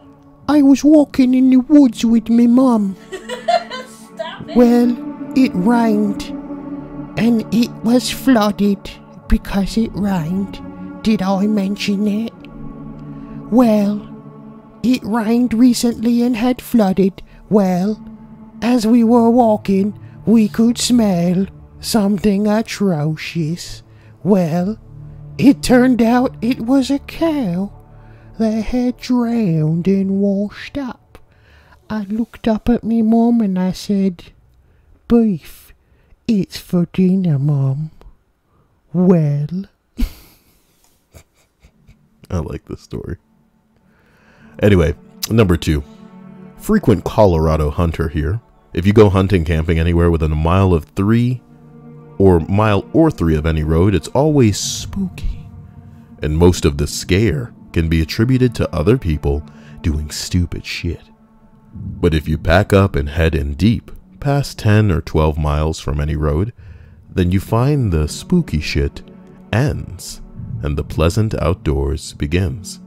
[SPEAKER 4] I was walking in the woods with me mum.
[SPEAKER 2] Stop it.
[SPEAKER 4] Well, it rained, and it was flooded because it rained. Did I mention that? Well, it rained recently and had flooded. Well, as we were walking, we could smell something atrocious. Well, it turned out it was a cow that had drowned and washed up. I looked up at me mum and I said, beef, it's for dinner, mum. Well.
[SPEAKER 1] I like this story. Anyway, number 2. Frequent Colorado hunter here. If you go hunting, camping anywhere within a mile or 3 of any road, it's always spooky. And most of the scare can be attributed to other people doing stupid shit. But if you pack up and head in deep, past 10 or 12 miles from any road, then you find the spooky shit ends and the pleasant outdoors begins.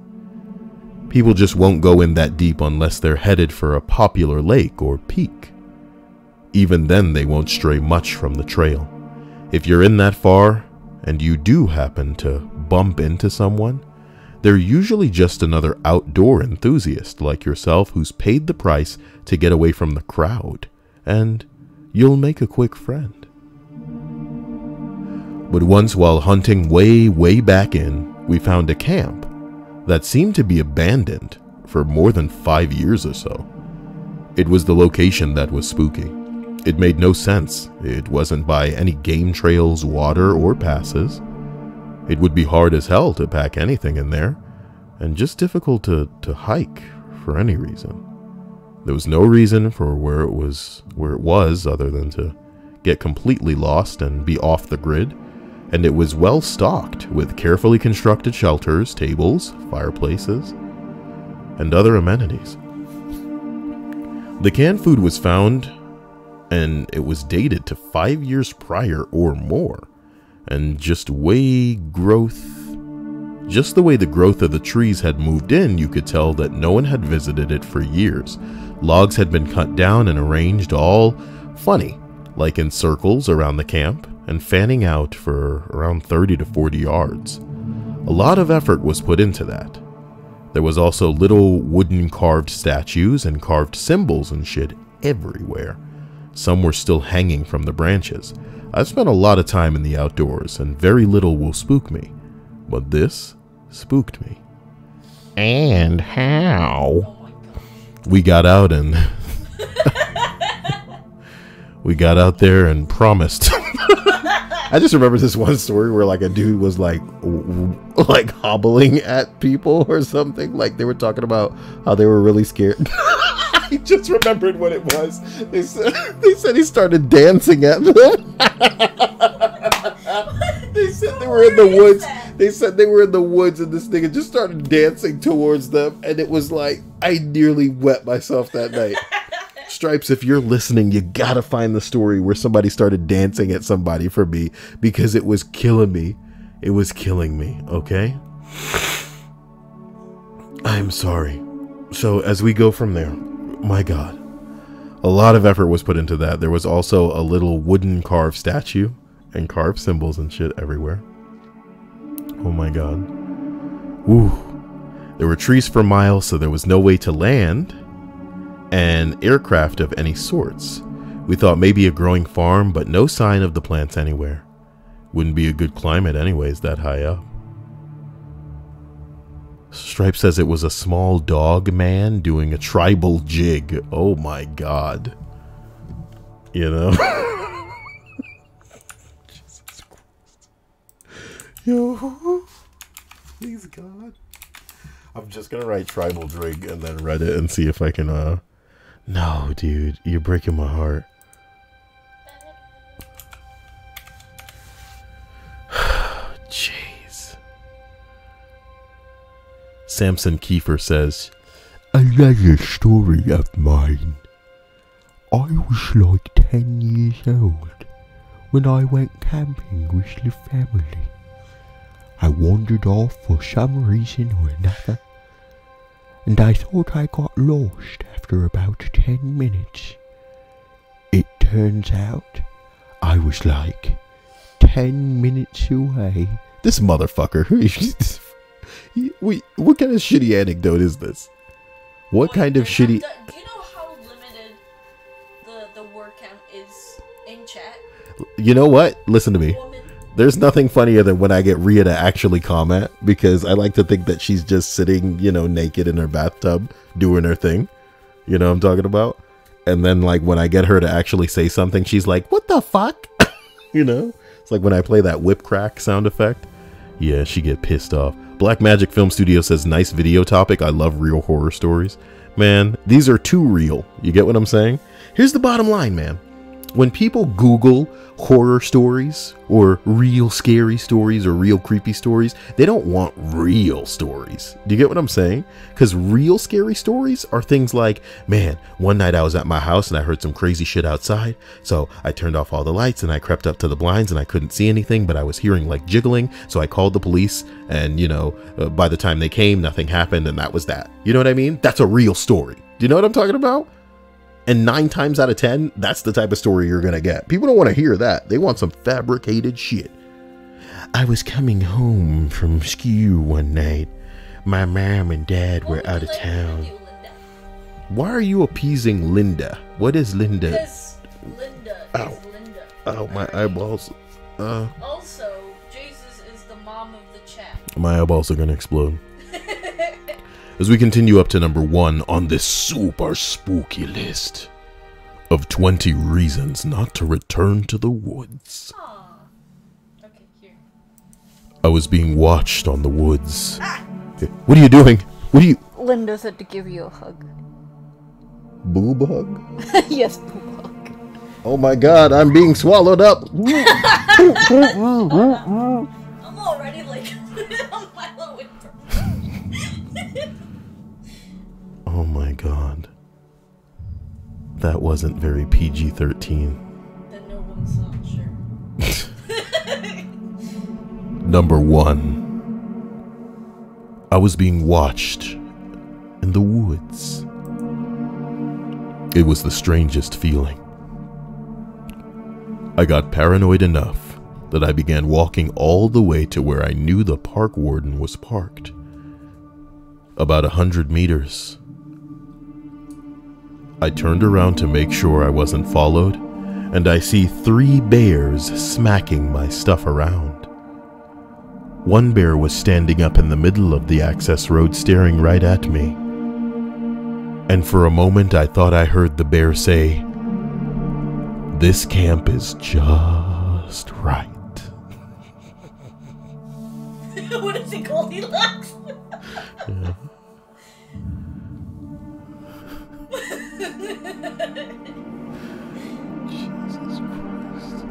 [SPEAKER 1] People just won't go in that deep unless they're headed for a popular lake or peak. Even then, they won't stray much from the trail. If you're in that far, and you do happen to bump into someone, they're usually just another outdoor enthusiast like yourself who's paid the price to get away from the crowd, and you'll make a quick friend. But once while hunting way back in, we found a camp that seemed to be abandoned for more than 5 years or so. It was the location that was spooky. It made no sense. It wasn't by any game trails, water, or passes. It would be hard as hell to pack anything in there, and just difficult to hike for any reason. There was no reason for where it was other than to get completely lost and be off the grid, and it was well stocked with carefully constructed shelters, tables, fireplaces, and other amenities. The canned food was found, and it was dated to 5 years prior or more, and just the way the growth of the trees had moved in, you could tell that no one had visited it for years. Logs had been cut down and arranged all funny, like in circles around the camp, and fanning out for around 30 to 40 yards. A lot of effort was put into that. There was also little wooden carved statues and carved symbols and shit everywhere. Some were still hanging from the branches. I've spent a lot of time in the outdoors, and very little will spook me. But this spooked me. And how?
[SPEAKER 2] Oh my gosh.
[SPEAKER 1] We got out and... we got out there and promised. I just remember this one story where like a dude was like hobbling at people or something. Like they were talking about how they were really scared. I just remembered what it was. They said he started dancing at them. They said they were in the woods. They said they were in the woods and this nigga just started dancing towards them. And it was like, I nearly wet myself that night. Stripes, if you're listening, you gotta find the story where somebody started dancing at somebody for me, because it was killing me. It was killing me, okay? I'm sorry. So as we go from there, my God, a lot of effort was put into that. There was also a little wooden carved statue and carved symbols and shit everywhere. Oh my God. Woo. There were trees for miles, so there was no way to land and aircraft of any sorts. We thought maybe a growing farm, but no sign of the plants anywhere. Wouldn't be a good climate anyways that high up. Stripe says it was a small dog man doing a tribal jig. Oh my God. You know? Jesus Christ. Yo. Please God. I'm just gonna write tribal jig and then read it and see if I can No, dude, you're breaking my heart. Jeez. Samson Kiefer says,
[SPEAKER 4] another story of mine. I was like 10 years old when I went camping with the family. I wandered off for some reason or another, and I thought I got lost after about 10 minutes. It turns out I was like 10 minutes away.
[SPEAKER 1] this motherfucker. What kind of shitty anecdote is this? What kind of shitty...
[SPEAKER 2] Do you know how limited the word count is in chat?
[SPEAKER 1] You know what? Listen to me. There's nothing funnier than when I get Rhea to actually comment, because I like to think that she's just sitting, you know, naked in her bathtub doing her thing. You know what I'm talking about? And then, like, when I get her to actually say something, she's like, what the fuck? You know? It's like when I play that whip crack sound effect. Yeah, she get pissed off. Black Magic Film Studio says, nice video topic. I love real horror stories. Man, these are too real. You get what I'm saying? Here's the bottom line, man. When people Google horror stories or real scary stories or real creepy stories, they don't want real stories. Do you get what I'm saying? Because real scary stories are things like, man, one night I was at my house and I heard some crazy shit outside. So I turned off all the lights and I crept up to the blinds and I couldn't see anything, but I was hearing like jiggling. So I called the police and, you know, by the time they came, nothing happened, and that was that. You know what I mean? That's a real story. Do you know what I'm talking about? And 9 times out of 10, that's the type of story you're going to get. People don't want to hear that. They want some fabricated shit. I was coming home from school one night. My mom and dad were out of town. Why are you appeasing Linda? What is Linda?
[SPEAKER 2] Because Linda is Linda.
[SPEAKER 1] Oh, my eyeballs.
[SPEAKER 2] Also, Jesus is the mom of the chat.
[SPEAKER 1] My eyeballs are going to explode. As we continue up to number 1 on this super spooky list of 20 reasons not to return to the woods.
[SPEAKER 2] Aww. Okay, here.
[SPEAKER 1] I was being watched on the woods. Ah! What are you doing? What are you...
[SPEAKER 2] Linda said to give you a hug.
[SPEAKER 1] Boob hug?
[SPEAKER 2] Yes, boob hug.
[SPEAKER 1] Oh my god, I'm being swallowed up.
[SPEAKER 2] I'm already like a mile away from
[SPEAKER 1] Oh my god. That wasn't very PG-13.
[SPEAKER 2] Then no one's not sure.
[SPEAKER 1] Number 1. I was being watched in the woods. It was the strangest feeling. I got paranoid enough that I began walking all the way to where I knew the park warden was parked. About 100 meters. I turned around to make sure I wasn't followed, and I see 3 bears smacking my stuff around. One bear was standing up in the middle of the access road staring right at me. And for a moment I thought I heard the bear say, "This camp is just right."
[SPEAKER 2] What is it called? He laughs.
[SPEAKER 1] Yeah. Jesus Christ.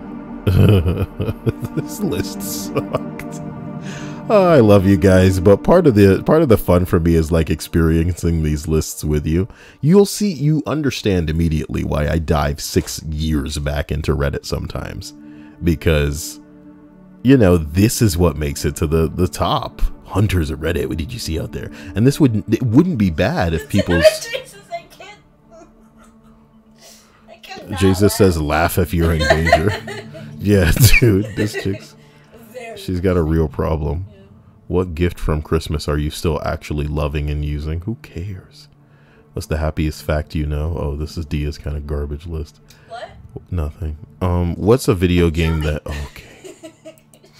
[SPEAKER 1] This list sucked. Oh, I love you guys, but part of the fun for me is like experiencing these lists with you. You understand immediately why I dive 6 years back into Reddit sometimes, because this is what makes it to the top. Hunters of Reddit, what did you see out there? And it wouldn't be bad if people's Jesus says laugh if you're in danger. Yeah, dude, this chick's she's got a real problem. Yeah. What gift from Christmas are you still actually loving and using? Who cares? What's the happiest fact you know? Oh, this is Dia's kind of garbage list.
[SPEAKER 2] What?
[SPEAKER 1] Nothing. What's a video game that... Okay.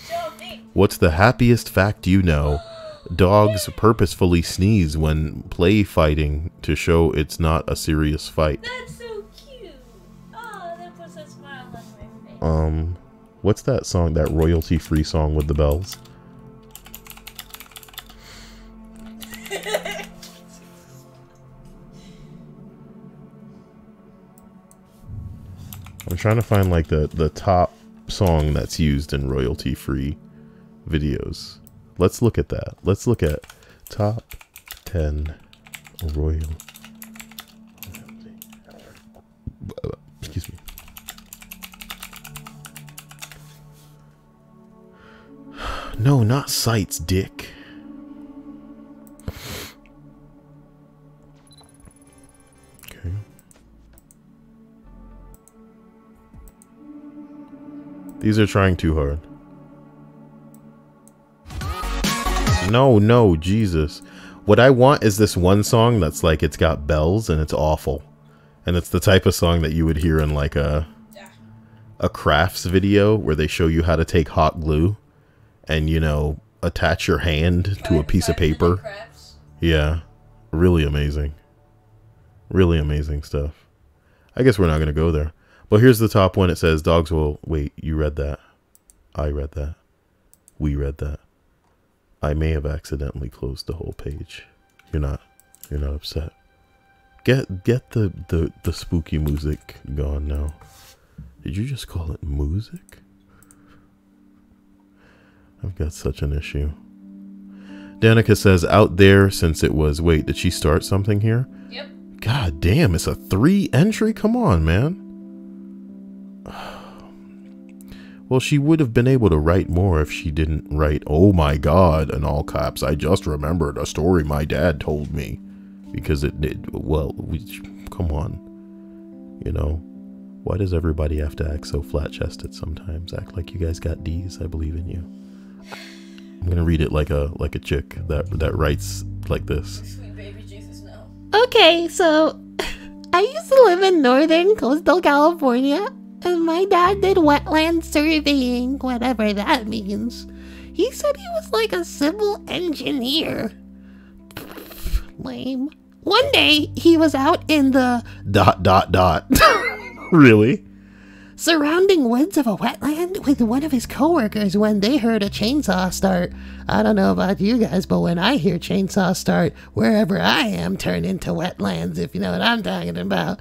[SPEAKER 2] Show me.
[SPEAKER 1] What's the happiest fact you know? Dogs purposefully sneeze when play fighting to show it's not a serious fight.
[SPEAKER 2] That's so cute. Oh, that puts a smile on my face.
[SPEAKER 1] What's that song, that royalty-free song with the bells? I'm trying to find like the top song that's used in royalty-free videos. Let's look at that. Let's look at top 10 royalty. Excuse me. No, not sites, dick. Okay. These are trying too hard. No, Jesus. What I want is this one song that's like it's got bells and it's awful. And it's the type of song that you would hear in like a crafts video where they show you how to take hot glue and, attach your hand to a piece of paper. Yeah. Really amazing. Really amazing stuff. I guess we're not going to go there. But here's the top one. It says dogs will... Wait, you read that. I read that. We read that. I may have accidentally closed the whole page. You're not upset. Get the spooky music going now. Did you just call it music? I've got such an issue. Danica says out there since it was... Wait, did she start something here?
[SPEAKER 2] Yep.
[SPEAKER 1] God damn, it's a 3 entry? Come on, man. Well, she would have been able to write more if she didn't write, "Oh my God," in all caps. I just remembered a story my dad told me. Because it did, well, come on. You know, why does everybody have to act so flat-chested sometimes? Act like you guys got D's. I believe in you. I'm gonna read it like a chick that writes like this.
[SPEAKER 2] Sweet baby Jesus, no.
[SPEAKER 4] Okay, so I used to live in northern coastal California, and my dad did wetland surveying, whatever that means. He said he was like a civil engineer. Lame. One day, he was out in the ...
[SPEAKER 1] Really?
[SPEAKER 4] surrounding woods of a wetland with one of his coworkers when they heard a chainsaw start. I don't know about you guys, but when I hear chainsaw start, wherever I am turn into wetlands, if you know what I'm talking about.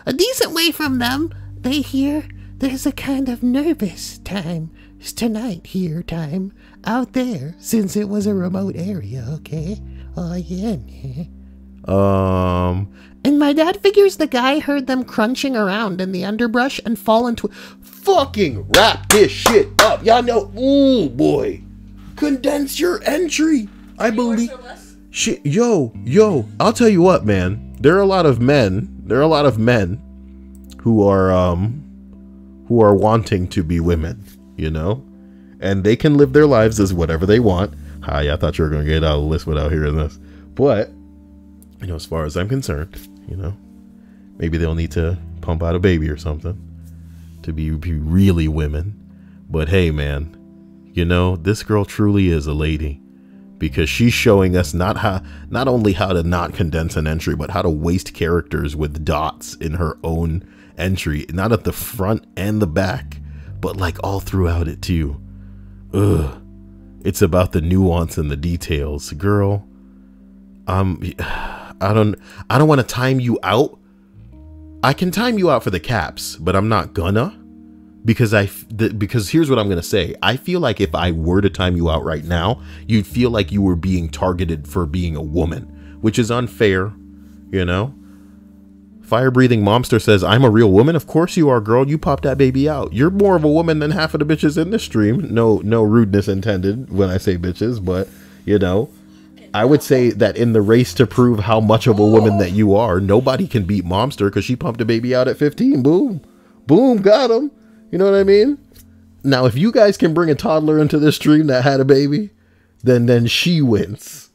[SPEAKER 4] A decent way from them, they hear there's a kind of nervous time. It's tonight here time out there, since it was a remote area, okay? Oh yeah. And my dad figures the guy heard them crunching around in the underbrush and fall into...
[SPEAKER 1] Fucking wrap this shit up. Y'all know... Ooh, boy. Condense your entry. I believe... Shit, yo, I'll tell you what, man. There are a lot of men who are wanting to be women, you know? And they can live their lives as whatever they want. Hi, I thought you were going to get out of the list without hearing this. But, you know, as far as I'm concerned, you know, maybe they'll need to pump out a baby or something to be really women. But hey, man, you know, this girl truly is a lady, because she's showing us not only how to not condense an entry, but how to waste characters with dots in her own entry, not at the front and the back, but like all throughout it too. Ugh. It's about the nuance and the details, girl. I don't want to time you out. I can time you out for the caps, but I'm not gonna, because because here's what I'm gonna say. I feel like if I were to time you out right now, you'd feel like you were being targeted for being a woman, which is unfair, you know. Fire breathing momster says, I'm a real woman. Of course you are, girl. You popped that baby out. You're more of a woman than half of the bitches in this stream. No rudeness intended when I say bitches, but you know, I would say that in the race to prove how much of a woman that you are, nobody can beat momster, because she pumped a baby out at 15. Boom, boom, got him. You know what I mean? Now, if you guys can bring a toddler into this stream that had a baby, then she wins.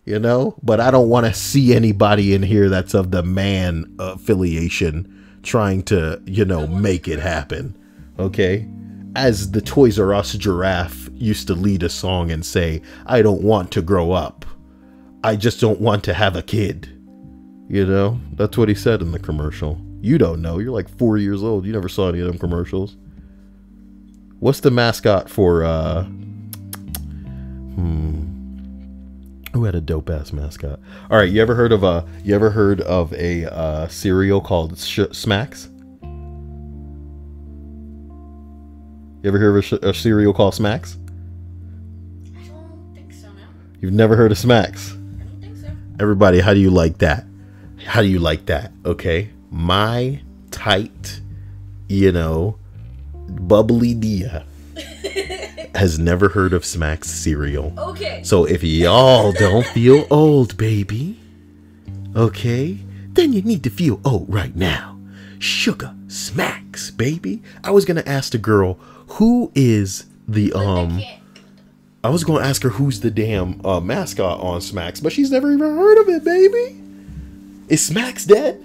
[SPEAKER 1] You know, but I don't want to see anybody in here that's of the man affiliation trying to, you know, make it happen. Okay. As the Toys R Us giraffe used to lead a song and say, I don't want to grow up. I just don't want to have a kid. You know, that's what he said in the commercial. You don't know. You're like 4 years old. You never saw any of them commercials. What's the mascot for, who had a dope ass mascot? All right, you ever heard of a cereal called Smacks? You ever heard of a cereal called Smacks?
[SPEAKER 2] I don't think so, no.
[SPEAKER 1] You've never heard of Smacks?
[SPEAKER 2] I don't think so.
[SPEAKER 1] Everybody, how do you like that? How do you like that? Okay, my tight, you know, bubbly Dia has never heard of Smacks cereal.
[SPEAKER 2] Okay.
[SPEAKER 1] So if y'all don't feel old, baby, okay, then you need to feel old right now. Sugar Smacks, baby. I was gonna ask the girl who is the I was gonna ask her who's the damn mascot on Smacks, but she's never even heard of it, baby. Is Smacks dead?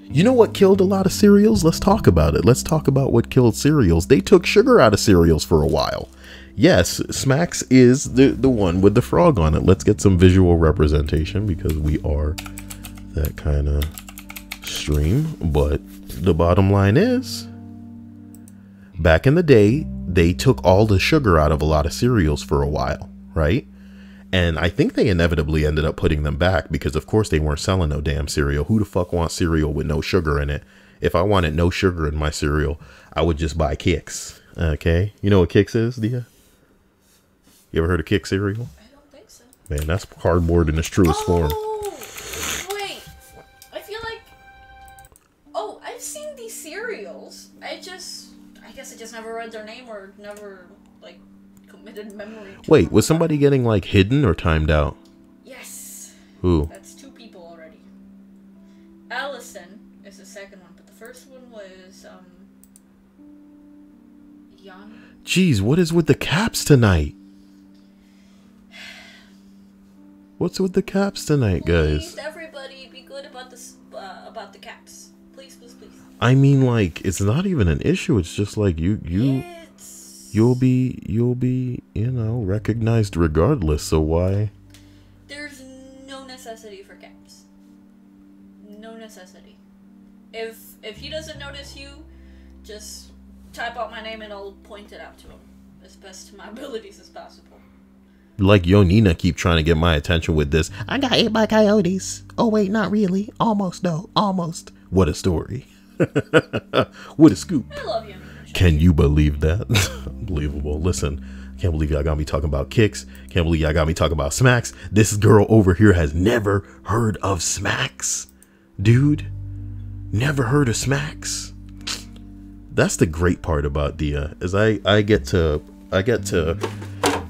[SPEAKER 1] You know what killed a lot of cereals? Let's talk about it. Let's talk about what killed cereals. They took sugar out of cereals for a while. Yes, Smacks is the one with the frog on it. Let's get some visual representation, because we are that kind of stream. But the bottom line is, back in the day, they took all the sugar out of a lot of cereals for a while, right? And I think they inevitably ended up putting them back, because of course they weren't selling no damn cereal. Who the fuck wants cereal with no sugar in it? If I wanted no sugar in my cereal, I would just buy Kix. Okay, you know what Kix is, Dia? You ever heard of Kix cereal?
[SPEAKER 2] I don't think so.
[SPEAKER 1] Man, that's cardboard in its truest form.
[SPEAKER 2] Wait. I feel like... Oh, I've seen these cereals. I guess I just never read their name, or never, like, committed memory to
[SPEAKER 1] Wait,
[SPEAKER 2] them.
[SPEAKER 1] was somebody getting, like, hidden or timed out?
[SPEAKER 2] Yes.
[SPEAKER 1] Who?
[SPEAKER 2] That's 2 people already. Allison is the second one, but the first one Young.
[SPEAKER 1] Jeez, what is with the caps tonight? What's with the caps tonight, guys?
[SPEAKER 2] Please, everybody, be good about this, about the caps. Please, please, please.
[SPEAKER 1] I mean, like, it's not even an issue. It's just like you'll be, you know, recognized regardless. So why?
[SPEAKER 2] There's no necessity for caps. No necessity. If he doesn't notice you, just type out my name and I'll point it out to him as best to my abilities as possible.
[SPEAKER 1] Like Yo Nina keep trying to get my attention with this. I got ate by coyotes. Oh wait, not really. Almost though. Almost. What a story. What a scoop.
[SPEAKER 2] I love you.
[SPEAKER 1] Can you believe that? Unbelievable. Listen, can't believe y'all got me talking about kicks. Can't believe y'all got me talking about smacks. This girl over here has never heard of smacks. Dude, never heard of smacks. That's the great part about Dia, is I get to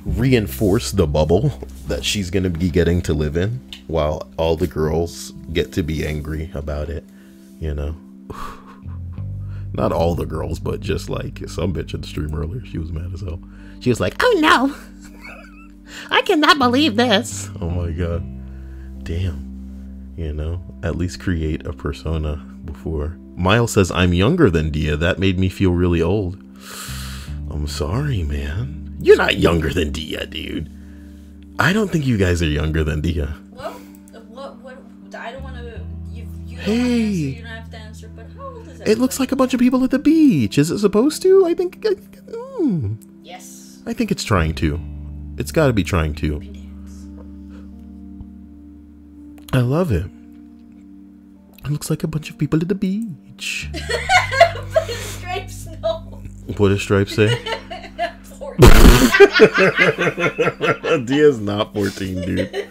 [SPEAKER 1] reinforce the bubble that she's gonna be getting to live in, while all the girls get to be angry about it, you know. Not all the girls, but just like some bitch in the stream earlier, she was mad as hell. She was like, oh no, I cannot believe this. Oh my god. Damn. You know, at least create a persona before. Miles says, I'm younger than Dia. That made me feel really old. I'm sorry, man. You're not younger than Dia, dude. I don't think you guys are younger than Dia.
[SPEAKER 2] Well, what, I don't want to, you don't
[SPEAKER 1] Hey.
[SPEAKER 2] want to answer, you don't have to answer, but how old is everybody?
[SPEAKER 1] It looks like a bunch of people at the beach. Is it supposed to? I think
[SPEAKER 2] Yes.
[SPEAKER 1] I think it's trying to. It's got to be trying to. I love it. It looks like a bunch of people at the beach.
[SPEAKER 2] But his stripes, no.
[SPEAKER 1] What does Stripes say?
[SPEAKER 2] 14.
[SPEAKER 1] Dia's not 14, dude.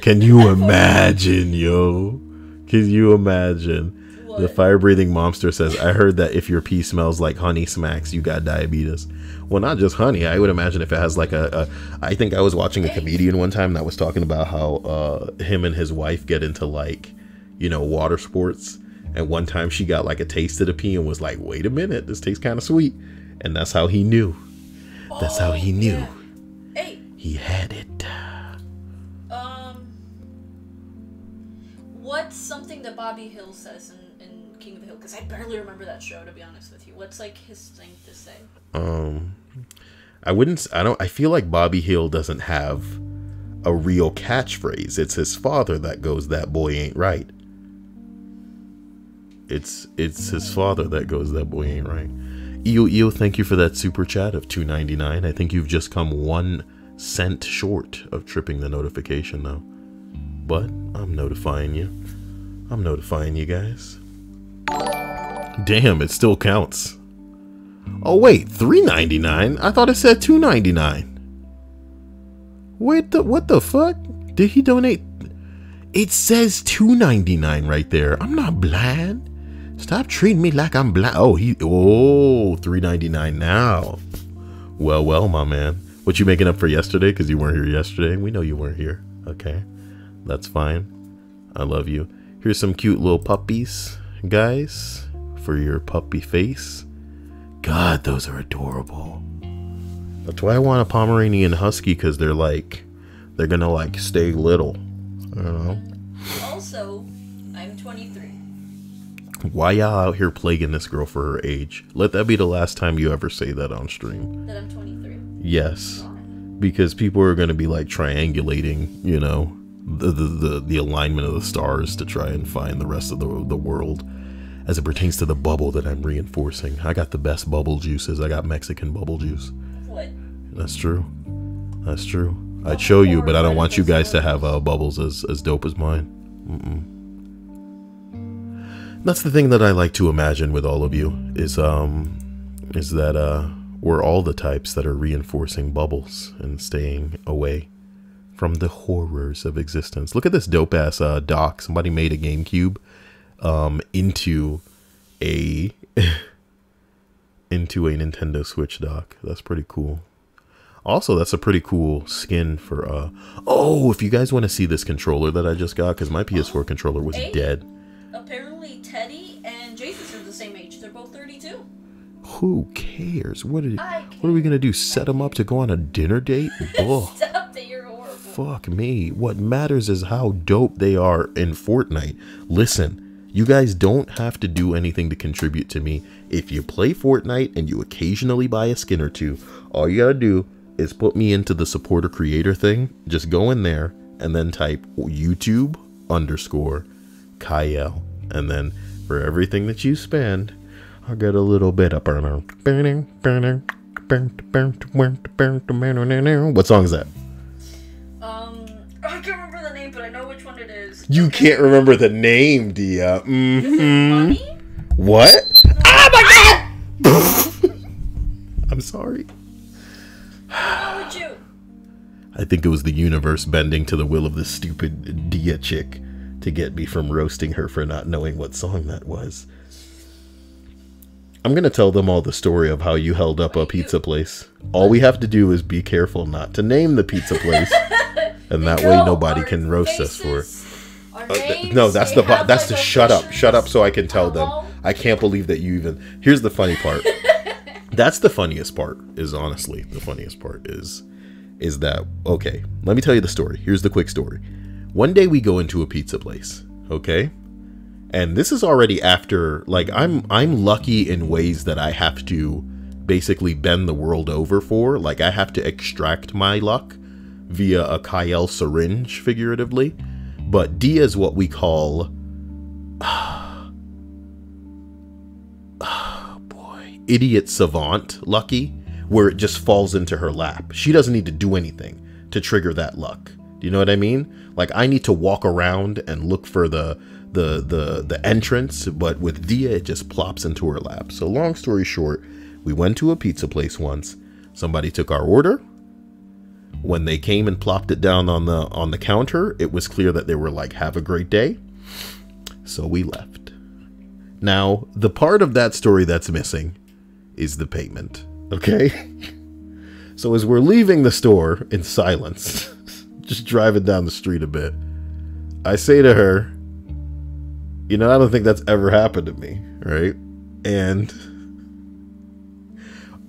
[SPEAKER 1] Can you imagine, yo? Can you imagine?
[SPEAKER 2] What?
[SPEAKER 1] The fire-breathing monster says, I heard that if your pee smells like honey smacks, you got diabetes. Well, not just honey. I would imagine if it has like I think I was watching a comedian one time that was talking about how him and his wife get into like, you know, water sports. And one time she got like a taste of the pee and was like, wait a minute, this tastes kind of sweet. And that's how he knew. That's how he knew.
[SPEAKER 2] Yeah. Hey.
[SPEAKER 1] He had it.
[SPEAKER 2] What's something that Bobby Hill says in King of the Hill? Because I barely remember that show, to be honest with you. What's like his thing to say?
[SPEAKER 1] I feel like Bobby Hill doesn't have a real catchphrase. It's his father that goes, that boy ain't right. It's his father that goes, that boy ain't right. Eo, thank you for that super chat of $2.99. I think you've just come 1 cent short of tripping the notification though. But I'm notifying you. I'm notifying you guys. Damn, it still counts. Oh wait, $3.99? I thought it said $2.99. Wait, what the fuck? Did he donate? It says $2.99 right there. I'm not blind. Stop treating me like I'm blind. Oh, $3.99 now. Well, my man. What you making up for yesterday? Because you weren't here yesterday. We know you weren't here. Okay, that's fine. I love you. Here's some cute little puppies, guys, for your puppy face. God, those are adorable. That's why I want a Pomeranian Husky, because they're gonna like stay little. I don't know.
[SPEAKER 2] Also, I'm 23.
[SPEAKER 1] Why y'all out here plaguing this girl for her age? Let that be the last time you ever say that on stream.
[SPEAKER 2] That I'm 23.
[SPEAKER 1] Yes, because people are gonna be like triangulating, you know, the alignment of the stars to try and find the rest of the world as it pertains to the bubble that I'm reinforcing. I got the best bubble juices. I got Mexican bubble juice.
[SPEAKER 2] What?
[SPEAKER 1] That's true. That's true. I'd show you, but I don't want you guys to have bubbles as dope as mine. That's the thing that I like to imagine with all of you is that we're all the types that are reinforcing bubbles and staying away from the horrors of existence. Look at this dope ass dock. Somebody made a GameCube into a Nintendo Switch dock. That's pretty cool. Also, that's a pretty cool skin for oh, if you guys want to see this controller that I just got, because my PS4 controller was dead.
[SPEAKER 2] Apparently Teddy and Jason are the same age. They're both 32.
[SPEAKER 1] Who cares? What are we gonna do? Set them up to go on a dinner date? Oh,
[SPEAKER 2] Stop it, you're horrible.
[SPEAKER 1] fuck me. What matters is how dope they are in Fortnite. Listen, you guys don't have to do anything to contribute to me. If you play Fortnite and you occasionally buy a skin or two, all you gotta do is put me into the supporter creator thing. Just go in there and then type YouTube_Kyle. And then for everything that you spend, I'll get a little bit of burner. What song is that?
[SPEAKER 2] I can't remember the name, but I know which one it is.
[SPEAKER 1] You can't remember the name, Dia.
[SPEAKER 2] Money?
[SPEAKER 1] What? Oh my god! I'm sorry.
[SPEAKER 2] How would you?
[SPEAKER 1] I think it was the universe bending to the will of this stupid Dia chick to get me from roasting her for not knowing what song that was. I'm gonna tell them all the story of how you held up a pizza place. All we have to do is be careful not to name the pizza place, and that way nobody can roast us for it. No, that's the shut up so I can tell them. I can't believe that you even. Here's the funny part. That's the funniest part. Is honestly the funniest part is that, okay, let me tell you the story. Here's the quick story. One day we go into a pizza place, okay? And this is already after, like, I'm lucky in ways that I have to basically bend the world over for. Like, I have to extract my luck via a Kyle syringe, figuratively. But Dia is what we call, idiot savant lucky, where it just falls into her lap. She doesn't need to do anything to trigger that luck. Do you know what I mean? Like, I need to walk around and look for the entrance, but with Dia, it just plops into her lap. So long story short, we went to a pizza place once. Somebody took our order. When they came and plopped it down on the counter, it was clear that they were like, have a great day. So we left. Now, the part of that story that's missing is the payment. Okay? So as we're leaving the store in silence, just driving down the street a bit, I say to her, you know, I don't think that's ever happened to me, right? And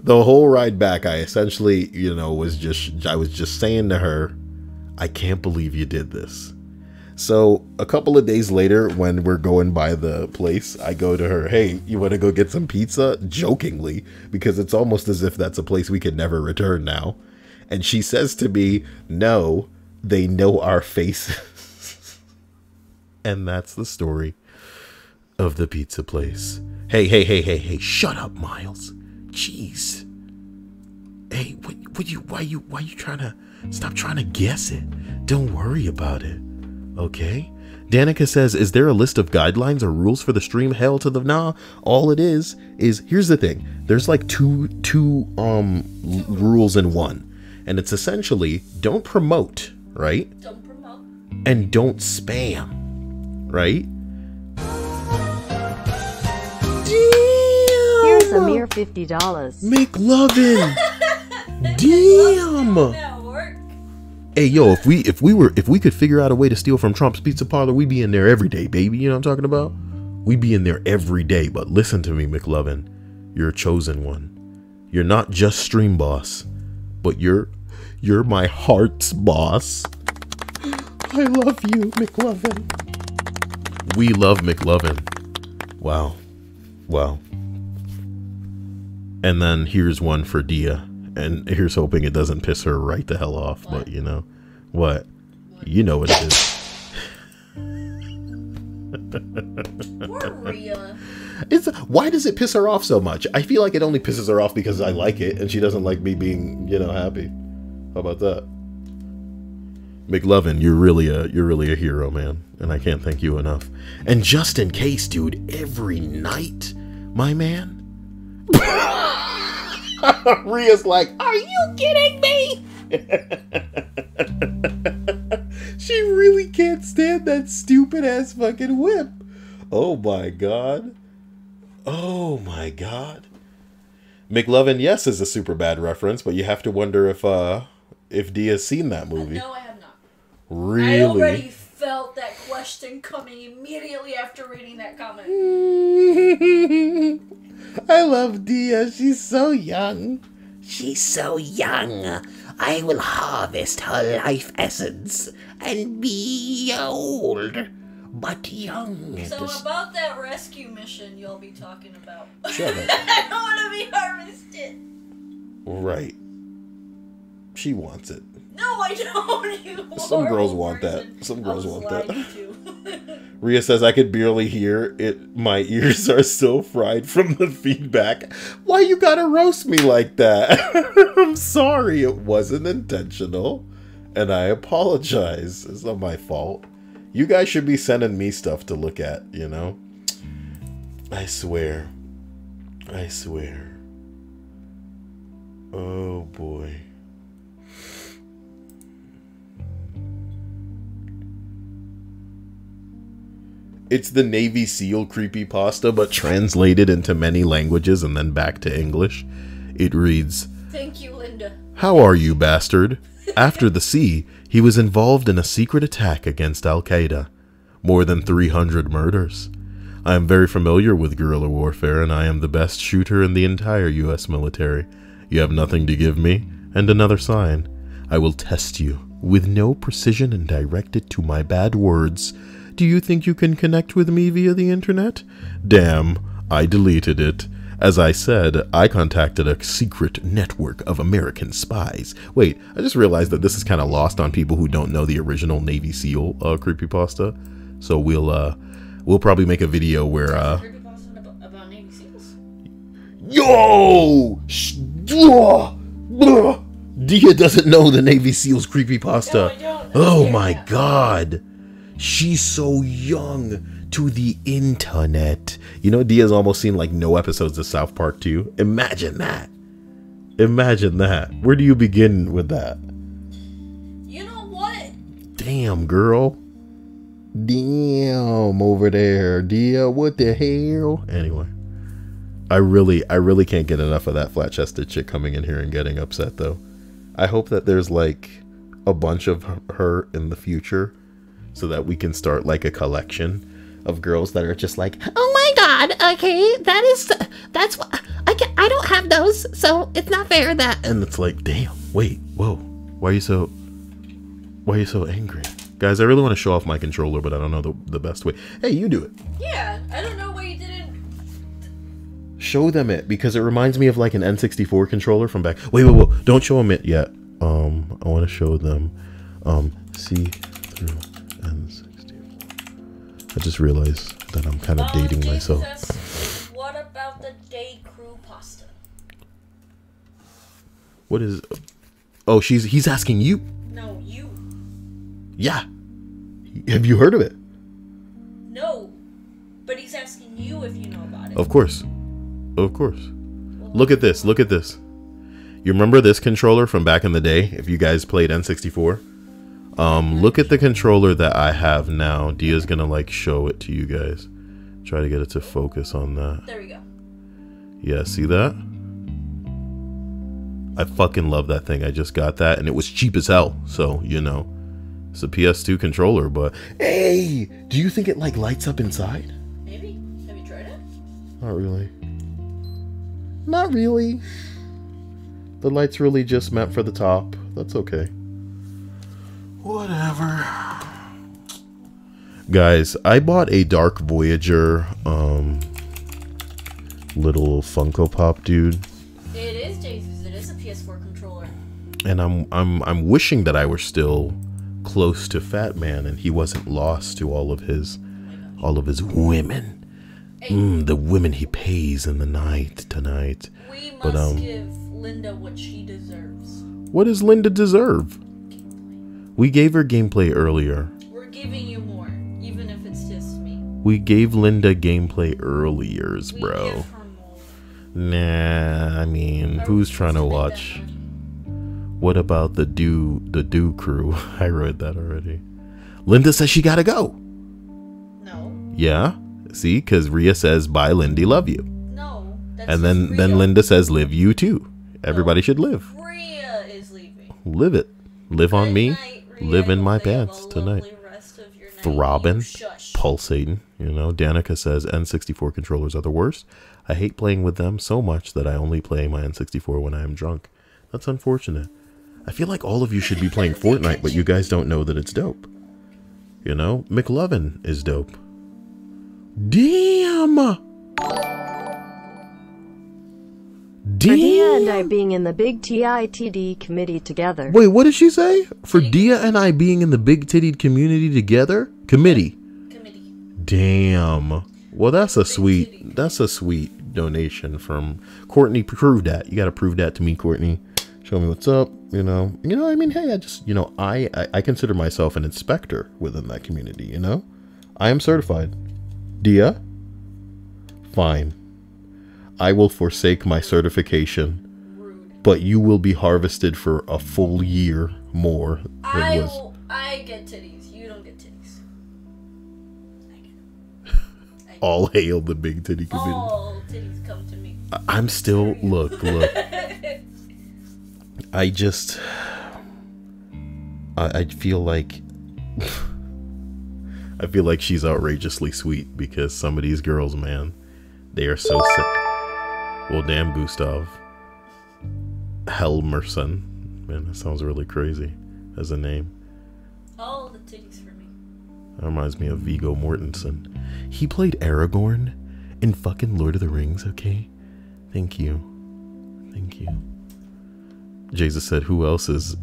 [SPEAKER 1] the whole ride back, I essentially, you know, I was just saying to her, I can't believe you did this. So a couple of days later, when we're going by the place, I go to her, hey, you want to go get some pizza? Jokingly, because it's almost as if that's a place we could never return now. And she says to me, no, they know our faces. And that's the story of the pizza place. Hey, shut up, Miles. Jeez. Hey, why you trying to stop trying to guess it? Don't worry about it. Okay? Danica says, is there a list of guidelines or rules for the stream? Hell to the nah. All it is here's the thing. There's like two rules in one. And it's essentially don't promote, right?
[SPEAKER 2] Don't promote.
[SPEAKER 1] And don't spam, right?
[SPEAKER 3] Here's a mere $50.
[SPEAKER 1] McLovin. Damn.
[SPEAKER 2] Network.
[SPEAKER 1] Hey, yo, if we could figure out a way to steal from Trump's Pizza Parlor, we'd be in there every day, baby. You know what I'm talking about? We'd be in there every day. But listen to me, McLovin. You're a chosen one. You're not just stream boss, but you're my heart's boss. I love you, McLovin. We love McLovin. Wow. And then here's one for Dia. And here's hoping it doesn't piss her right the hell off. What? But you know what? You know what it is.
[SPEAKER 2] Poor Rhea.
[SPEAKER 1] Why does it piss her off so much? I feel like it only pisses her off because I like it and she doesn't like me being, you know, happy. How about that? McLovin, you're really a hero, man. And I can't thank you enough. And just in case, dude, every night, my man. Rhea's like, are you kidding me? She really can't stand that stupid ass fucking whip. Oh my god. Oh my god. McLovin, yes, is a super bad reference, but you have to wonder if Dia's seen that movie.
[SPEAKER 2] No, I have not.
[SPEAKER 1] Really?
[SPEAKER 2] I already felt that question coming immediately after reading that comment.
[SPEAKER 1] I love Dia. She's so young.
[SPEAKER 4] She's so young. I will harvest her life essence and be old, but young.
[SPEAKER 2] So about that rescue mission you'll be talking about.
[SPEAKER 1] Shut up.
[SPEAKER 2] I don't want to be harvested.
[SPEAKER 1] Right. She wants it.
[SPEAKER 2] No, I don't. You
[SPEAKER 1] Some girls
[SPEAKER 2] horrible
[SPEAKER 1] want
[SPEAKER 2] person.
[SPEAKER 1] that. Some girls want that.
[SPEAKER 2] lied to.
[SPEAKER 1] Ria says, I could barely hear it. My ears are so fried from the feedback. Why you gotta roast me like that? I'm sorry. It wasn't intentional. And I apologize. It's not my fault. You guys should be sending me stuff to look at, you know? I swear. I swear. Oh, boy. It's the Navy SEAL creepypasta, but translated into many languages and then back to English. It reads,
[SPEAKER 2] Thank you, Linda.
[SPEAKER 1] How are you, bastard? After the sea, he was involved in a secret attack against Al-Qaeda. More than 300 murders. I am very familiar with guerrilla warfare, and I am the best shooter in the entire U.S. military. You have nothing to give me, and another sign. I will test you with no precision and direct it to my bad words. Do you think you can connect with me via the internet? Damn, I deleted it. As I said, I contacted a secret network of American spies. Wait, I just realized that this is kind of lost on people who don't know the original Navy SEAL creepypasta. So we'll probably make a video where
[SPEAKER 2] Creepypasta about Navy SEALs?
[SPEAKER 1] Yo! Dia doesn't know the Navy SEALs creepypasta.
[SPEAKER 2] No, I don't.
[SPEAKER 1] Oh my god. She's so young to the internet. You know, Dia's almost seen like no episodes of South Park 2. Imagine that. Imagine that. Where do you begin with that?
[SPEAKER 2] You know what?
[SPEAKER 1] Damn, girl. Damn, over there. Dia, what the hell? Anyway. I really can't get enough of that flat-chested chick coming in here and getting upset, though. I hope that there's like a bunch of her in the future, so that we can start like a collection of girls that are just like,
[SPEAKER 4] Oh my god, okay, that's what, I don't have those, so it's not fair that.
[SPEAKER 1] and it's like, damn, wait, whoa, why are you so angry? Guys, I really want to show off my controller, but I don't know the best way. Hey, you do it.
[SPEAKER 2] Yeah, I don't know why you didn't.
[SPEAKER 1] Show them it, because it reminds me of like an N64 controller from back. Wait, don't show them it yet. I want to show them, see through N64. I just realized that I'm kind of dating myself.
[SPEAKER 2] What about the day crew pasta?
[SPEAKER 1] What is? Oh, he's asking you.
[SPEAKER 2] No, you.
[SPEAKER 1] Yeah. Have you heard of it?
[SPEAKER 2] No, but he's asking you if you know about it.
[SPEAKER 1] Of course. Of course. Look at this. Look at this. You remember this controller from back in the day? If you guys played N64? Look at the controller that I have now. Dia's gonna like show it to you guys. Try to get it to focus on that.
[SPEAKER 2] There we go.
[SPEAKER 1] Yeah, see that? I fucking love that thing. I just got that and it was cheap as hell. So, you know, it's a PS2 controller, but hey, do you think it like lights up inside?
[SPEAKER 2] Maybe. Have you tried it?
[SPEAKER 1] Not really. Not really. The light's really just meant for the top. That's okay. Whatever. Guys, I bought a Dark Voyager little Funko Pop dude.
[SPEAKER 2] It is Jesus. It is a PS4 controller.
[SPEAKER 1] And I'm wishing that I were still close to Fat Man and he wasn't lost to all of his women. The women he pays in the night tonight.
[SPEAKER 2] We must give Linda what she deserves.
[SPEAKER 1] What does Linda deserve? We gave her gameplay earlier.
[SPEAKER 2] We're giving you more, even if it's just me.
[SPEAKER 1] We gave Linda gameplay earlier,
[SPEAKER 2] We
[SPEAKER 1] bro.
[SPEAKER 2] give her more.
[SPEAKER 1] Nah, I mean, who's trying to watch? What about the do crew? I read that already. Linda says she gotta go.
[SPEAKER 2] No.
[SPEAKER 1] Yeah? See, because Rhea says, bye, Lindy, love you.
[SPEAKER 2] No. That's
[SPEAKER 1] And
[SPEAKER 2] just
[SPEAKER 1] then
[SPEAKER 2] Rhea.
[SPEAKER 1] Linda says, live you too. Everybody should live.
[SPEAKER 2] Rhea is leaving.
[SPEAKER 1] Live it. Live on
[SPEAKER 2] Good
[SPEAKER 1] me.
[SPEAKER 2] night, Rhea.
[SPEAKER 1] Live in my
[SPEAKER 2] Hope you have
[SPEAKER 1] pants
[SPEAKER 2] a
[SPEAKER 1] tonight.
[SPEAKER 2] lovely rest of your
[SPEAKER 1] throbbing,
[SPEAKER 2] Shush.
[SPEAKER 1] pulsating. You know, Danica says N64 controllers are the worst. I hate playing with them so much that I only play my N64 when I am drunk. That's unfortunate. I feel like all of you should be playing Fortnite, but you guys don't know that it's dope. You know, McLovin is dope. Damn!
[SPEAKER 3] For Dia and I being in the big TITD committee together.
[SPEAKER 1] Wait, what did she say? For Dia and I being in the big tittied community together? Committee. Damn. Well, that's a sweet donation from Courtney. Prove that. You got to prove that to me, Courtney. Show me what's up. You know, I mean, hey, I just, you know, I consider myself an inspector within that community, you know? I am certified. Dia? Fine. I will forsake my certification, but you will be harvested for a full year more.
[SPEAKER 2] I get titties. You don't get titties.
[SPEAKER 1] All hail the big titty community.
[SPEAKER 2] All titties come to me.
[SPEAKER 1] I'm still, look. I just, I feel like, I feel like she's outrageously sweet because some of these girls, man, they are so sick. Well, damn, Gustav Helmerson. Man, that sounds really crazy as a name.
[SPEAKER 2] All the titties for me.
[SPEAKER 1] That reminds me of Viggo Mortensen. He played Aragorn in fucking Lord of the Rings, okay? Thank you. Thank you. Jesus said, who else is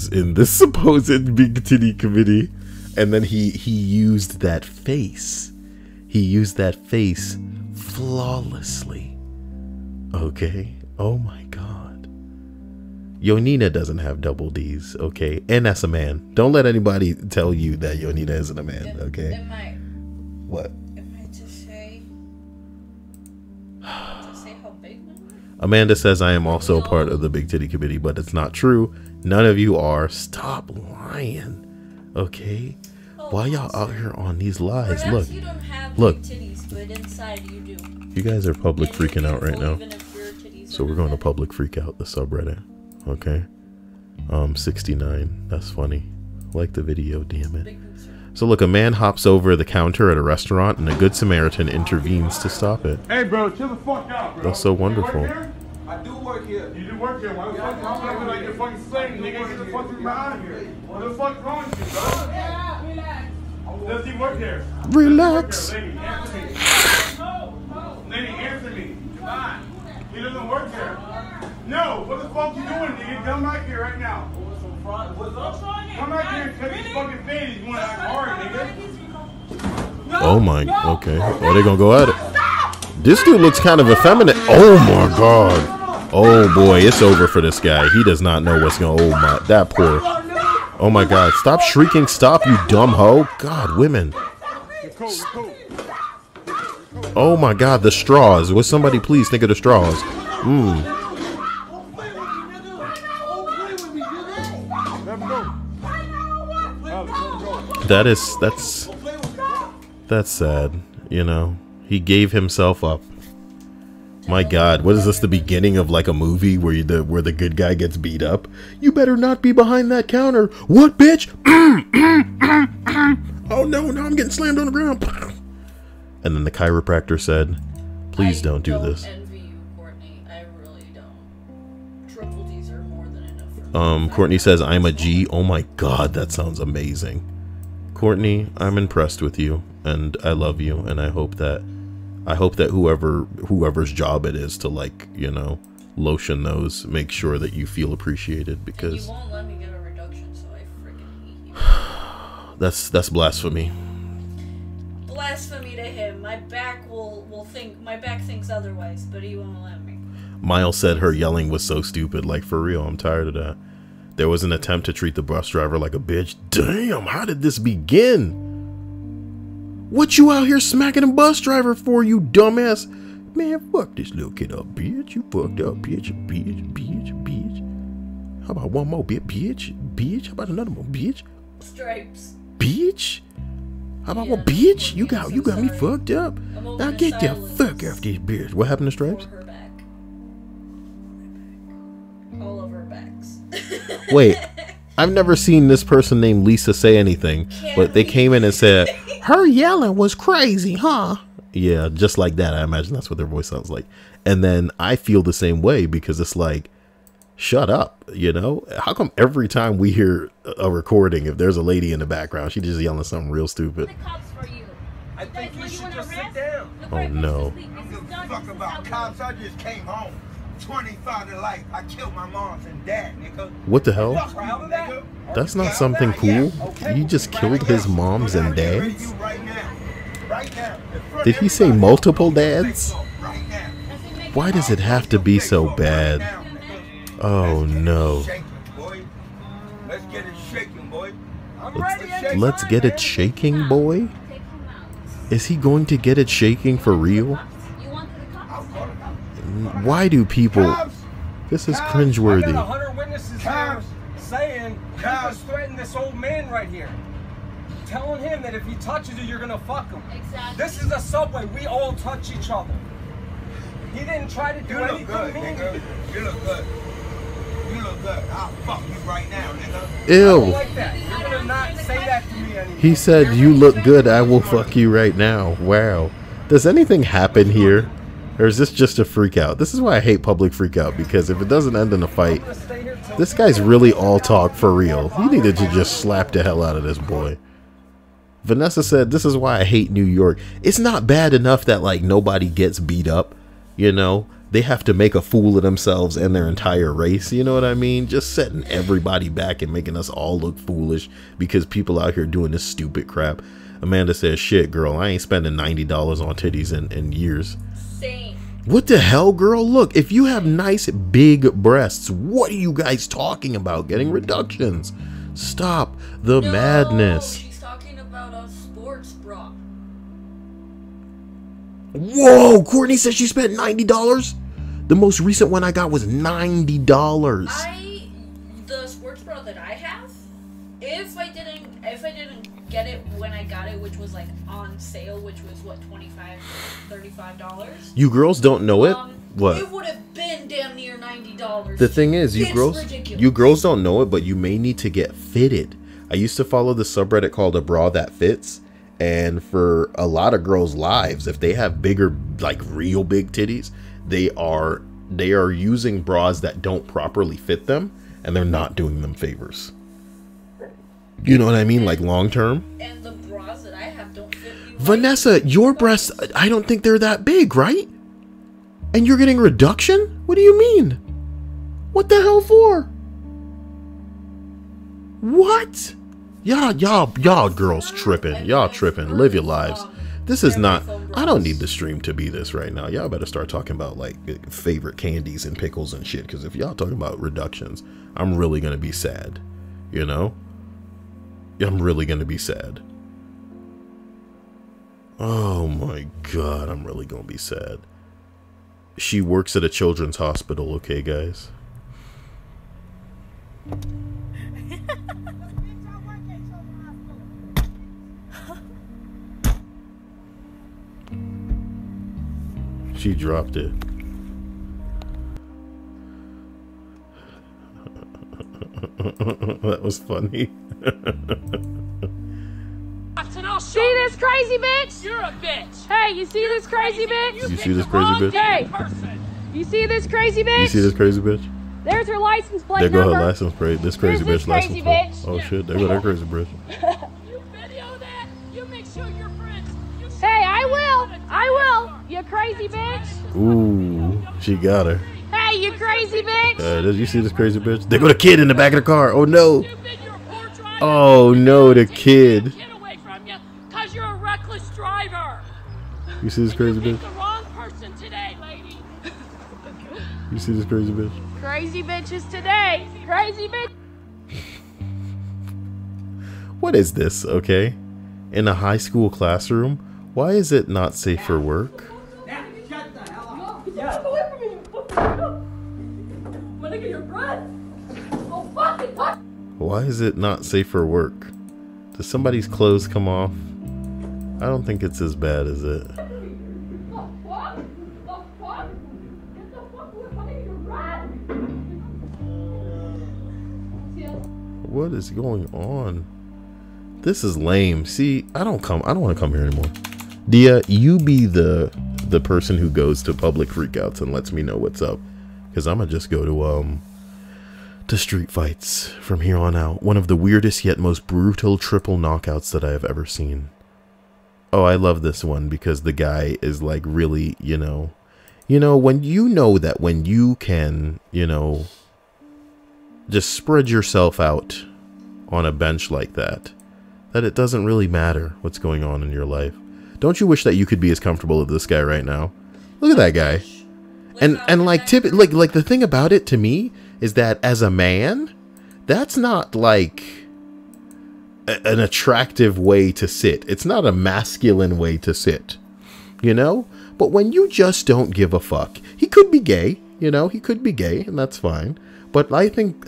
[SPEAKER 1] in this supposed big titty committee? And then he used that face. He used that face flawlessly. Okay. Oh my God. Yonina doesn't have double D's. Okay. And that's a man. Don't let anybody tell you that Yonina isn't a man. Okay. What?
[SPEAKER 2] Am I to say how big one?
[SPEAKER 1] Amanda says I am also part of the big titty committee, but it's not true. None of you are. Stop lying. Okay. Why y'all out here on these lies?
[SPEAKER 2] Perhaps
[SPEAKER 1] Look.
[SPEAKER 2] you don't have
[SPEAKER 1] Look.
[SPEAKER 2] big titties, but inside you do.
[SPEAKER 1] You guys are public
[SPEAKER 2] And you're
[SPEAKER 1] freaking out right now.
[SPEAKER 2] beautiful even if your titties
[SPEAKER 1] So
[SPEAKER 2] are
[SPEAKER 1] we're going to
[SPEAKER 2] not
[SPEAKER 1] public freak out the subreddit. Okay. 69. That's funny. Like the video, damn it.
[SPEAKER 2] big boobs are-
[SPEAKER 1] So look, a man hops over the counter at a restaurant and a good Samaritan intervenes to stop it.
[SPEAKER 5] Hey, bro, chill the fuck out, bro.
[SPEAKER 1] That's so wonderful.
[SPEAKER 5] You work here? I do work here. You do work here? Why the fuck you talking like you're fucking slave, nigga? Get the fuck from behind here. What the fuck's wrong with you, bro? Yeah, relax. Does he work here?
[SPEAKER 1] Relax.
[SPEAKER 5] Lady, answer me. Lady, answer me. Come on. He doesn't work here. No, what the fuck you doing, nigga? Come back here right now. What's up? Come back here and cut this fucking face. You want to act hard, nigga?
[SPEAKER 1] Oh my, okay. Oh, they gonna go at it. This dude looks kind of effeminate. Oh my God. Oh boy, it's over for this guy. He does not know what's going on. Oh my, that poor. Oh my God, stop shrieking, stop, you dumb hoe. God, women. Oh my God, the straws. Would somebody please think of the straws? That's sad, you know. He gave himself up. My God, what is this, the beginning of like a movie where where the good guy gets beat up? You better not be behind that counter. What, bitch? Oh no, now I'm getting slammed on the ground. And then the chiropractor said, please don't do this.
[SPEAKER 2] I don't envy you, Courtney. I really don't. Triple D's are more than enough for me.
[SPEAKER 1] Courtney says, I'm a G. Oh my God, that sounds amazing. Courtney, I'm impressed with you and I love you, and I hope that whoever's job it is to, like, you know, lotion those, make sure that you feel appreciated, because
[SPEAKER 2] you won't let me get a reduction, so I freaking hate you.
[SPEAKER 1] that's blasphemy.
[SPEAKER 2] Blasphemy to him. My back thinks otherwise, but he won't let me.
[SPEAKER 1] Miles said her yelling was so stupid. Like, for real, I'm tired of that. There was an attempt to treat the bus driver like a bitch. Damn, how did this begin? What you out here smacking a bus driver for, you dumbass? Man, fuck this little kid up, bitch. You fucked up, bitch. How about one more, bitch? How about another one, bitch?
[SPEAKER 2] Stripes.
[SPEAKER 1] Bitch? How about one,
[SPEAKER 2] Yeah,
[SPEAKER 1] bitch? You
[SPEAKER 2] I'm
[SPEAKER 1] got
[SPEAKER 2] so
[SPEAKER 1] me
[SPEAKER 2] sorry.
[SPEAKER 1] fucked up.
[SPEAKER 2] I'm over
[SPEAKER 1] Now
[SPEAKER 2] the
[SPEAKER 1] get the
[SPEAKER 2] silence
[SPEAKER 1] fuck off this bitch. What happened to Stripes?
[SPEAKER 2] For her back. All over her backs.
[SPEAKER 1] Wait, I've never seen this person named Lisa say anything, but they came in and said,
[SPEAKER 4] Her yelling was crazy, huh?
[SPEAKER 1] yeah, just like that. I imagine that's what their voice sounds like. And then I feel the same way because it's like, shut up, you know? How come every time we hear a recording, if there's a lady in the background, she just yelling something real stupid?
[SPEAKER 6] I think you should just sit down.
[SPEAKER 1] Oh no.
[SPEAKER 6] I don't give a fuck about cops. I just came home. 25 to life. I killed my moms and dad, nigga.
[SPEAKER 1] What the hell?
[SPEAKER 6] Proud of that?
[SPEAKER 1] That's not something cool. You just killed his moms and
[SPEAKER 6] Right
[SPEAKER 1] dads?
[SPEAKER 6] now. Right now.
[SPEAKER 1] Did he say multiple dads?
[SPEAKER 6] Right now.
[SPEAKER 1] Why does it have to be so bad? Oh no.
[SPEAKER 6] Let's get it shaking, boy.
[SPEAKER 1] Let's get it shaking, boy? Is he going to get it shaking for real? Why do people... This is
[SPEAKER 6] I got
[SPEAKER 1] cringeworthy.
[SPEAKER 6] 100 witnesses here saying you just threatened this old man right here. Telling him that if he touches you, you're gonna fuck him.
[SPEAKER 2] Exactly.
[SPEAKER 6] This is a subway. We all touch each other. He didn't try to do anything mean to you.
[SPEAKER 7] You look good. You look good. I'll fuck you right now, nigga.
[SPEAKER 6] I don't
[SPEAKER 1] Ew.
[SPEAKER 6] like that. You're gonna not say that to me anymore.
[SPEAKER 1] He said, you look good, I will fuck you right now. Wow. Does anything happen here? Or is this just a freak out? This is why I hate public freak out, because if it doesn't end in a fight, this guy's really all talk for real. He needed to just slap the hell out of this boy. Vanessa said, this is why I hate New York. It's not bad enough that, like, nobody gets beat up, you know? They have to make a fool of themselves and their entire race, you know what I mean? Just setting everybody back and making us all look foolish because people out here doing this stupid crap. Amanda says, shit, girl, I ain't spending $90 on titties in years.
[SPEAKER 2] Same.
[SPEAKER 1] What the hell, girl? Look, if you have nice big breasts, what are you guys talking about? Getting reductions. Stop the madness.
[SPEAKER 2] She's talking about a sports bra.
[SPEAKER 1] Whoa, Courtney says she spent $90? The most recent one I got was $90.
[SPEAKER 2] The sports bra that I have, if I didn't get it when I got it, which was like on sale, which was what, $25-$35.
[SPEAKER 1] You girls don't know it? What?
[SPEAKER 2] It would have been damn near $90.
[SPEAKER 1] The thing is,
[SPEAKER 2] It's ridiculous.
[SPEAKER 1] you girls don't know it, but you may need to get fitted. I used to follow the subreddit called A Bra That Fits, and for a lot of girls' lives, if they have bigger, like real big titties, they are using bras that don't properly fit them, and they're not doing them favors. You know what I mean? Like long term.
[SPEAKER 2] And the bras that I have don't fit me.
[SPEAKER 1] Vanessa, your breasts, I don't think they're that big, right? And you're getting reduction? What do you mean? What the hell for? What? Y'all girls tripping. Y'all tripping. Live your lives. This is not, I don't need the stream to be this right now. Y'all better start talking about like favorite candies and pickles and shit. Because if y'all talking about reductions, I'm really going to be sad. You know? I'm really going to be sad. Oh my God, I'm really going to be sad. She works at a children's hospital, okay, guys? She dropped it. That was funny.
[SPEAKER 8] See this crazy bitch? You're a bitch. Hey, you see this crazy bitch?
[SPEAKER 1] You see this crazy bitch?
[SPEAKER 8] Hey, you see this crazy bitch?
[SPEAKER 1] You see this crazy bitch?
[SPEAKER 8] There's her license plate
[SPEAKER 1] There go
[SPEAKER 8] number.
[SPEAKER 1] her license plate. This crazy
[SPEAKER 8] There's
[SPEAKER 1] bitch
[SPEAKER 8] this
[SPEAKER 1] license
[SPEAKER 8] crazy
[SPEAKER 1] plate.
[SPEAKER 8] bitch.
[SPEAKER 1] Oh shit, there go that crazy bitch.
[SPEAKER 8] You video that. You make sure your friends. Hey, I will. I will. You crazy bitch.
[SPEAKER 1] Ooh, she got her.
[SPEAKER 8] Hey, you crazy bitch.
[SPEAKER 1] Did you see this crazy bitch? There go the kid in the back of the car. Oh no. Oh no, the kid.
[SPEAKER 8] Get away from you, cause you're a reckless driver.
[SPEAKER 1] You see this crazy
[SPEAKER 8] You
[SPEAKER 1] bitch?
[SPEAKER 8] picked the wrong person today, lady.
[SPEAKER 1] You see this crazy bitch?
[SPEAKER 8] Crazy bitches today. Crazy bitch.
[SPEAKER 1] What is this, okay? In a high school classroom? Why is it not safe for work? Why is it not safe for work? Does somebody's clothes come off? I don't think it's as bad as it. what is going on? This is lame. See, I don't want to come here anymore. Dia, you be the person who goes to public freakouts and lets me know what's up, because I'm gonna just go to street fights from here on out. One of the weirdest yet most brutal triple knockouts that I have ever seen. Oh, I love this one because the guy is like really, you know, when you know that when you can, you know, just spread yourself out on a bench like that, that it doesn't really matter what's going on in your life. Don't you wish that you could be as comfortable as this guy right now? Look at that guy. And like like the thing about it to me is that as a man, that's not like an attractive way to sit. It's not a masculine way to sit, you know? But when you just don't give a fuck, he could be gay, you know, he could be gay, and that's fine. But I think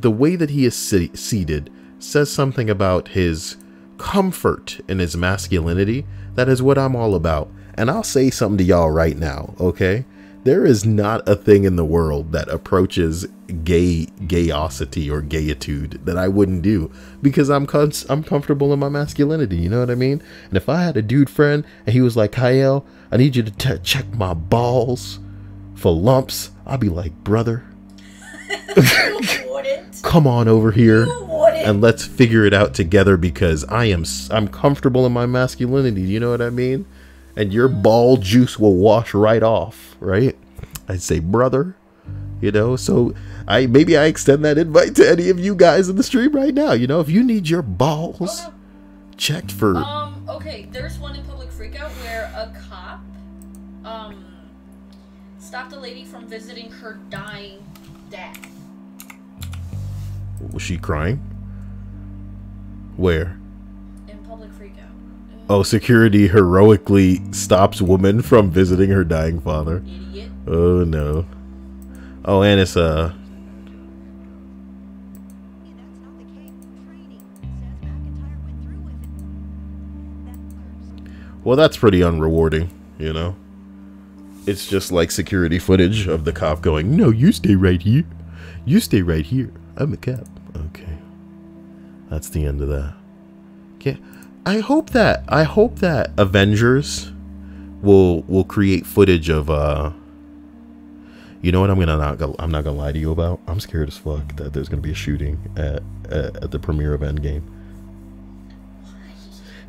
[SPEAKER 1] the way that he is seated says something about his comfort in his masculinity. That is what I'm all about. And I'll say something to y'all right now, okay? There is not a thing in the world that approaches gayosity or gayitude that I wouldn't do, because I'm comfortable in my masculinity, you know what I mean? And if I had a dude friend and he was like, Kyle, I need you to check my balls for lumps, I'd be like, brother, come on over here and let's figure it out together, because I'm comfortable in my masculinity, you know what I mean? And your ball juice will wash right off, right? I'd say, brother, you know, so maybe I extend that invite to any of you guys in the stream right now. You know, if you need your balls checked for...
[SPEAKER 2] Okay, there's one in Public Freakout where a cop, stopped a lady from visiting her dying dad.
[SPEAKER 1] Was she crying? Where?
[SPEAKER 2] In Public Freakout.
[SPEAKER 1] Oh, security heroically stops woman from visiting her dying father.
[SPEAKER 2] Idiot.
[SPEAKER 1] Oh, no. Oh, and it's, well, that's pretty unrewarding, you know? It's just like security footage of the cop going, no, you stay right here. You stay right here. I'm a cop. Okay. That's the end of that. Okay. I hope that Avengers will create footage of you know what I'm not gonna lie to you about? I'm scared as fuck that there's gonna be a shooting at the premiere of Endgame.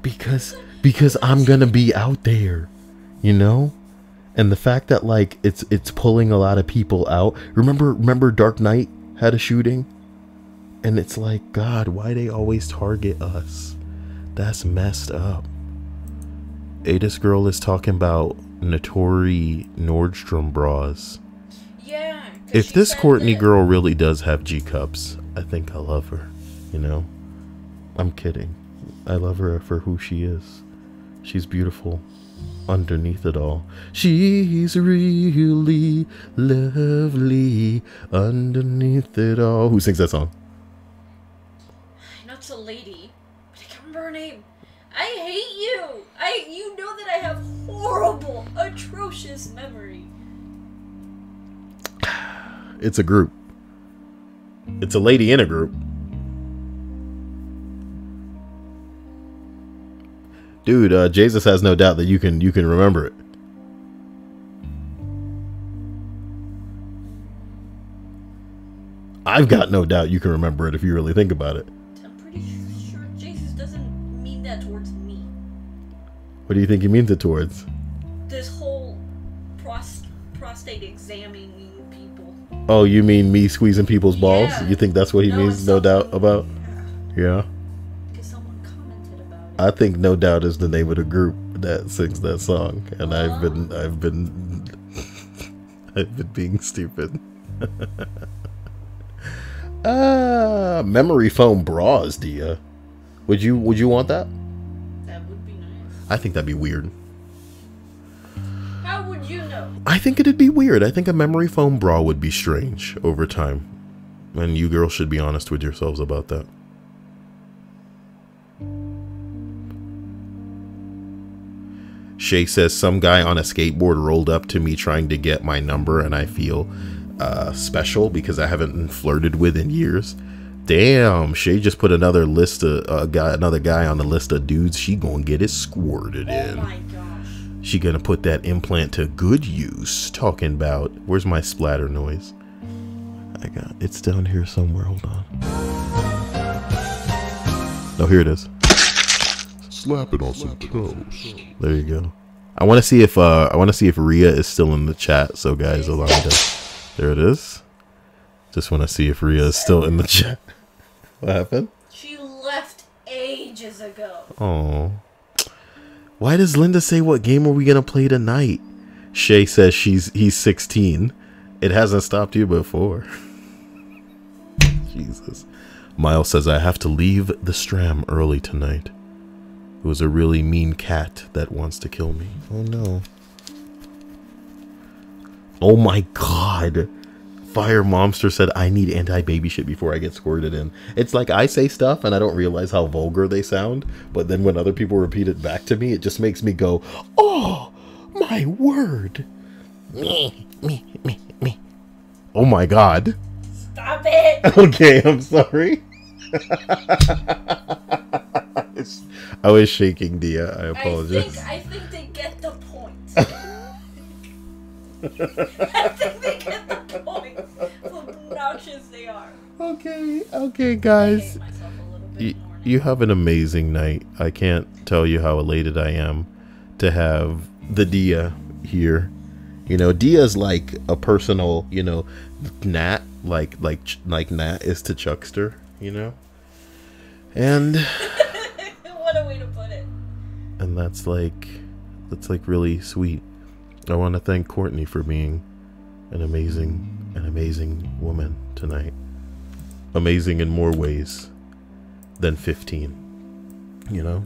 [SPEAKER 1] Because I'm gonna be out there, you know? And the fact that like it's pulling a lot of people out. Remember Dark Knight had a shooting? And it's like, God, why they always target us? That's messed up. Ada's girl is talking about Notori Nordstrom bras.
[SPEAKER 2] Yeah.
[SPEAKER 1] If this Courtney girl really does have G cups, I think I love her. You know? I'm kidding. I love her for who she is. She's beautiful underneath it all. She's really lovely underneath it all. Who sings that song?
[SPEAKER 2] I know it's a lady, but I can't remember her name. I hate you. You know that I have horrible, atrocious memory.
[SPEAKER 1] It's a group. It's a lady in a group. Dude, Jesus has no doubt that you can remember it. I've got no doubt you can remember it if you really think about it.
[SPEAKER 2] I'm pretty sure Jesus doesn't mean that towards me.
[SPEAKER 1] What do you think he means it towards?
[SPEAKER 2] This whole prostate examining people.
[SPEAKER 1] Oh, you mean me squeezing people's balls?
[SPEAKER 2] Yeah.
[SPEAKER 1] You think that's what he means, no doubt about? Yeah.
[SPEAKER 2] Because someone commented about it.
[SPEAKER 1] I think No Doubt is the name of the group that sings that song, and I've been being stupid. Memory foam bras, Dia. Would you want that?
[SPEAKER 2] That would be nice.
[SPEAKER 1] I think that'd be weird.
[SPEAKER 2] How would you know?
[SPEAKER 1] I think it'd be weird. I think a memory foam bra would be strange over time. And you girls should be honest with yourselves about that. Shay says, some guy on a skateboard rolled up to me trying to get my number, and I feel special because I haven't been flirted with in years. Damn, Shay just put another list of another guy on the list of dudes she gonna get it squirted in.
[SPEAKER 2] Oh my gosh.
[SPEAKER 1] She gonna put that implant to good use. Talking about, where's my splatter noise? I got it's down here somewhere. Hold on. Oh, here it is.
[SPEAKER 9] Slap it on some toes.
[SPEAKER 1] There you go. I want to see if Rhea is still in the chat. So guys, allow me to. There it is. Just want to see if Rhea is still in the chat. What happened?
[SPEAKER 2] She left ages ago.
[SPEAKER 1] Oh. Why does Linda say what game are we gonna play tonight? Shay says he's 16. It hasn't stopped you before. Jesus. Miles says I have to leave the Stram early tonight. It was a really mean cat that wants to kill me. Oh no. Oh my god. Fire Momster said I need anti-baby shit before I get squirted in. It's like I say stuff and I don't realize how vulgar they sound, but then when other people repeat it back to me, it just makes me go, oh my word. Me. Oh my god.
[SPEAKER 2] Stop it.
[SPEAKER 1] Okay, I'm sorry. I was shaking, Dia. I apologize.
[SPEAKER 2] I think they get the point. I think they get the point. How obnoxious they are.
[SPEAKER 1] Okay, guys. You have an amazing night. I can't tell you how elated I am to have the Dia here. You know, Dia's like a personal, you know, Nat, like Nat is to Chuckster, you know? And
[SPEAKER 2] what a way to put it.
[SPEAKER 1] And that's like really sweet. I want to thank Courtney for being an amazing woman tonight. Amazing in more ways than 15. You know?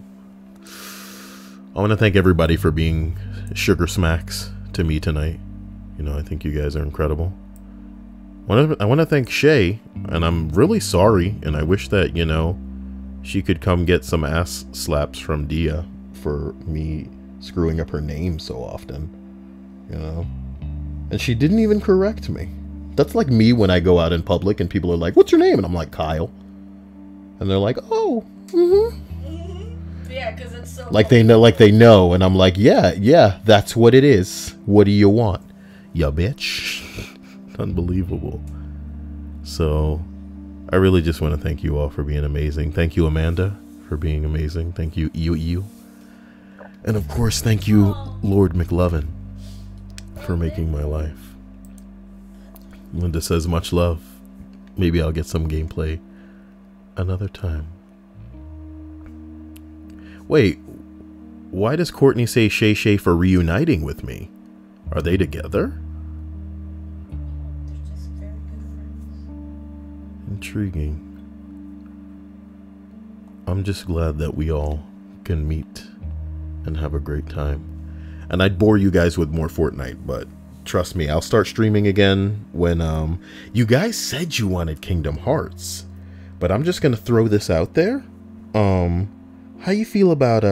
[SPEAKER 1] I want to thank everybody for being sugar smacks to me tonight. You know, I think you guys are incredible. I want to thank Shay, and I'm really sorry, and I wish that, you know, she could come get some ass slaps from Dia for me screwing up her name so often. You know? And she didn't even correct me. That's like me when I go out in public and people are like, what's your name? And I'm like, Kyle. And they're like, oh,
[SPEAKER 2] Yeah, because it's so
[SPEAKER 1] like they know, and I'm like, yeah, that's what it is. What do you want? Ya bitch. Unbelievable. So I really just want to thank you all for being amazing. Thank you, Amanda, for being amazing. Thank you, you. And of course, thank you, Lord McLovin, for making my life. Linda says much love. Maybe I'll get some gameplay another time. Wait, why does Courtney say Shay for reuniting with me? Are they together?
[SPEAKER 2] They're just very good friends.
[SPEAKER 1] Intriguing. I'm just glad that we all can meet and have a great time. And I'd bore you guys with more Fortnite, but trust me, I'll start streaming again when you guys said you wanted Kingdom Hearts. But I'm just gonna throw this out there. How you feel about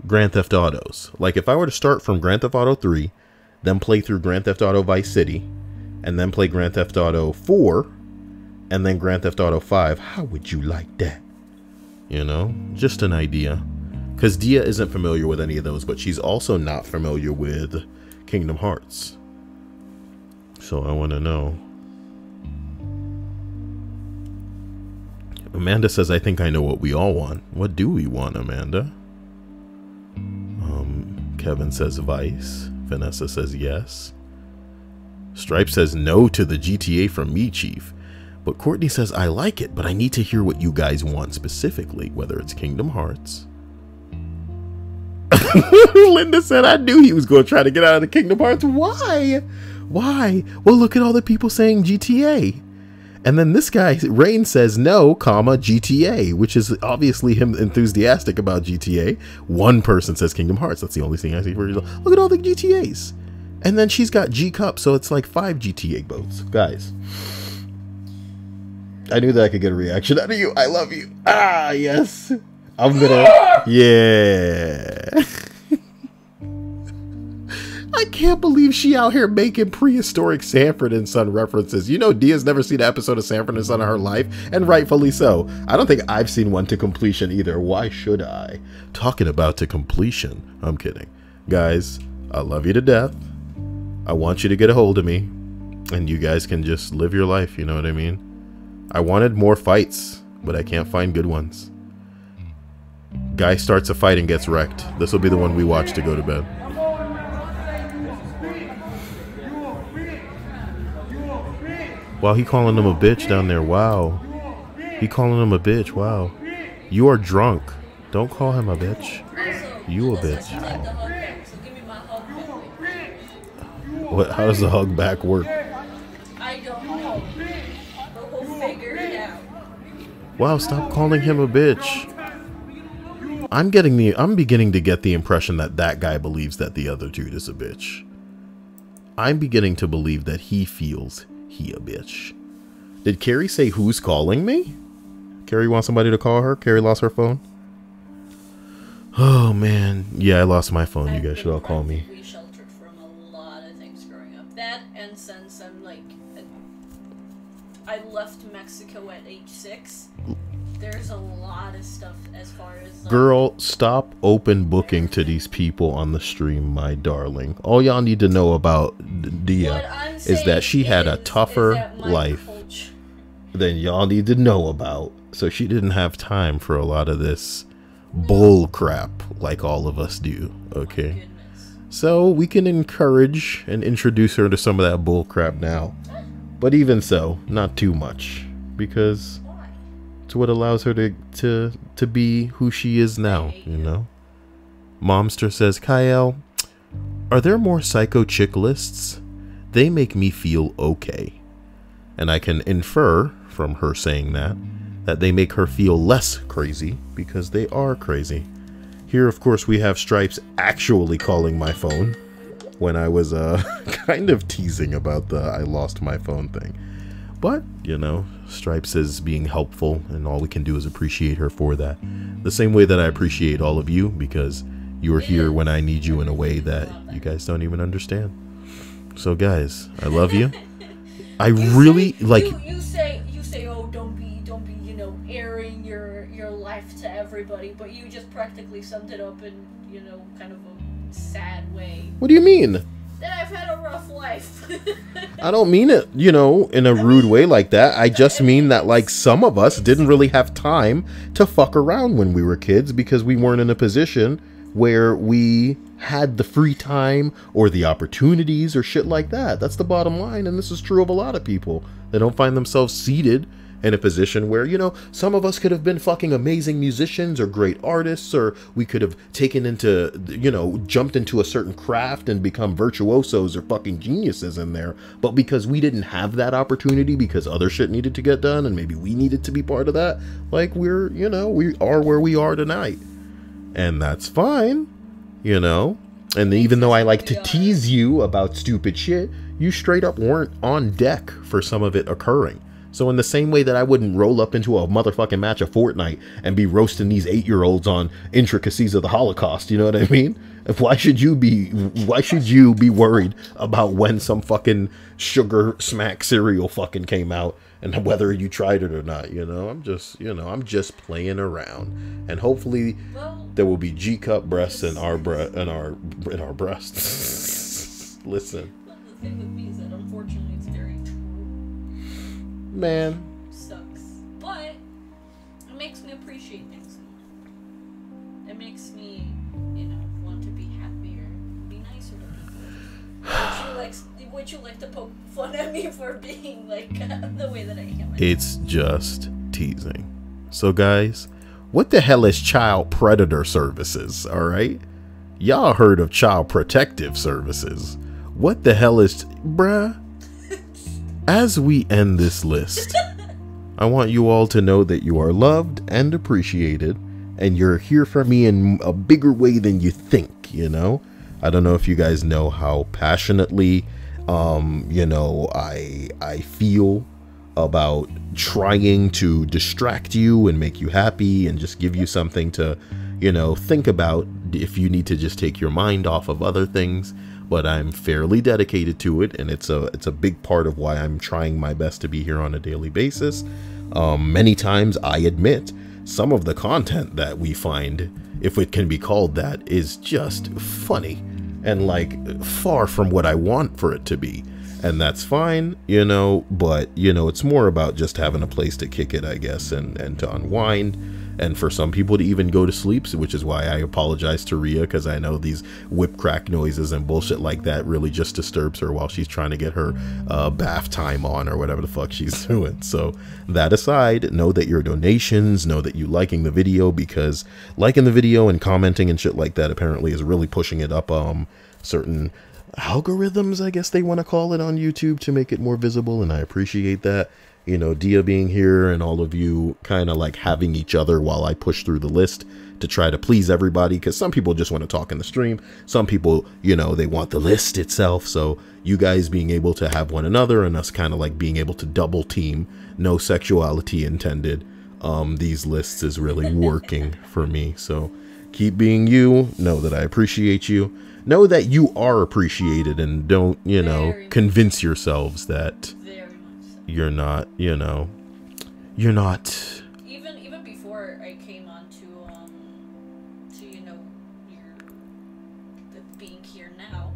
[SPEAKER 1] Grand Theft Autos? Like if I were to start from Grand Theft Auto 3, then play through Grand Theft Auto Vice City, and then play Grand Theft Auto 4, and then Grand Theft Auto 5, how would you like that? You know, just an idea. Because Dia isn't familiar with any of those, but she's also not familiar with Kingdom Hearts. So I want to know. Amanda says, I think I know what we all want. What do we want, Amanda? Kevin says Vice. Vanessa says yes. Stripe says no to the GTA from me, Chief. But Courtney says, I like it, but I need to hear what you guys want specifically, whether it's Kingdom Hearts. Linda said, I knew he was going to try to get out of the Kingdom Hearts. Why? Why? Well, look at all the people saying GTA. And then this guy, Rain, says no, comma, GTA, which is obviously him enthusiastic about GTA. One person says Kingdom Hearts. That's the only thing I see for you. Look at all the GTAs. And then she's got G Cup, so it's like 5 GTA boats. Guys, I knew that I could get a reaction out of you. I love you. Ah, yes. I'm gonna, yeah. I can't believe she out here making prehistoric Sanford and Son references. You know, Dia's never seen an episode of Sanford and Son in her life, and rightfully so. I don't think I've seen one to completion either. Why should I? Talking about to completion. I'm kidding. Guys, I love you to death. I want you to get a hold of me, and you guys can just live your life, you know what I mean? I wanted more fights, but I can't find good ones. Guy starts a fight and gets wrecked. This will be the one we watch to go to bed. Wow, he calling him a bitch down there. Wow. He calling him a bitch. Wow. You are drunk. Don't call him a bitch. You a bitch. What? How does the hug back work?
[SPEAKER 2] I don't know. But we'll figure it out.
[SPEAKER 1] Wow, stop calling him a bitch. I'm beginning to get the impression that that guy believes that the other dude is a bitch. I'm beginning to believe that he feels he a bitch. Did Carrie say who's calling me? Carrie wants somebody to call her? Carrie lost her phone? Oh man. Yeah, I lost my phone. You guys should all call me.
[SPEAKER 2] We sheltered from a lot of things growing up. That, and since I'm like, I left Mexico at age 6. There's a lot of stuff as far as...
[SPEAKER 1] Girl, stop open booking to these people on the stream, my darling. All y'all need to know about Dia is that she had a tougher life than y'all need to know about. So she didn't have time for a lot of this bull crap like all of us do, okay? So we can encourage and introduce her to some of that bull crap now. But even so, not too much. Because... it's what allows her to be who she is now, you know? Momster says, Kyle, are there more psycho chick lists? They make me feel okay. And I can infer from her saying that they make her feel less crazy because they are crazy. Here, of course, we have Stripes actually calling my phone when I was kind of teasing about the I lost my phone thing. But, you know, Stripes is being helpful, and all we can do is appreciate her for that. The same way that I appreciate all of you, because you're here when I need you in a way that you guys don't even understand. So, guys, I love you. I really, like...
[SPEAKER 2] You say, oh, don't be, you know, airing your life to everybody, but you just practically summed it up in, you know, kind of a sad way.
[SPEAKER 1] What do you mean?
[SPEAKER 2] That I've had a rough life.
[SPEAKER 1] I don't mean it, you know, in a rude way like that. I just mean that, like, some of us didn't really have time to fuck around when we were kids because we weren't in a position where we had the free time or the opportunities or shit like that. That's the bottom line, and this is true of a lot of people. They don't find themselves seated in a position where, you know, some of us could have been fucking amazing musicians or great artists, or we could have taken into, you know, jumped into a certain craft and become virtuosos or fucking geniuses in there. But because we didn't have that opportunity because other shit needed to get done and maybe we needed to be part of that, like, we're, you know, we are where we are tonight. And that's fine, you know. And even though I like to tease you about stupid shit, you straight up weren't on deck for some of it occurring. So in the same way that I wouldn't roll up into a motherfucking match of Fortnite and be roasting these 8-year-olds on intricacies of the Holocaust, you know what I mean? Why should you be worried about when some fucking sugar smack cereal fucking came out and whether you tried it or not, you know? I'm just playing around. And hopefully there will be G-cup breasts in our breasts. Listen.
[SPEAKER 2] The thing with me is that unfortunately it's very true.
[SPEAKER 1] Man.
[SPEAKER 2] Sucks. But it makes me appreciate things more. It makes me, you know, want to be happier, be nicer to people. Would you like to poke fun at me for being like the way that I am?
[SPEAKER 1] It's just teasing. So guys, what the hell is child predator services, alright? Y'all heard of child protective services. What the hell is... bruh? As we end this list, I want you all to know that you are loved and appreciated, and you're here for me in a bigger way than you think, you know? I don't know if you guys know how passionately, you know, I feel about trying to distract you and make you happy and just give you something to, you know, think about if you need to just take your mind off of other things. but I'm fairly dedicated to it, and it's a big part of why I'm trying my best to be here on a daily basis. Many times, I admit, some of the content that we find, if it can be called that, is just funny and like far from what I want for it to be. And that's fine, you know, but, you know, it's more about just having a place to kick it, I guess, and to unwind, and for some people to even go to sleep, which is why I apologize to Rhea, because I know these whip crack noises and bullshit like that really just disturbs her while she's trying to get her bath time on or whatever the fuck she's doing. So that aside, know that your donations, know that you liking the video, because liking the video and commenting and shit like that apparently is really pushing it up certain algorithms, I guess they want to call it, on YouTube to make it more visible, and I appreciate that. You know, Dia being here and all of you kind of like having each other while I push through the list to try to please everybody, because some people just want to talk in the stream, some people, you know, they want the list itself. So you guys being able to have one another and us kind of like being able to double team, no sexuality intended, these lists is really working for me. So keep being you, know that I appreciate you. Know that you are appreciated, and don't, you know, convince yourselves that you're not, you know, you're not.
[SPEAKER 2] Even before I came on to you know, being here now,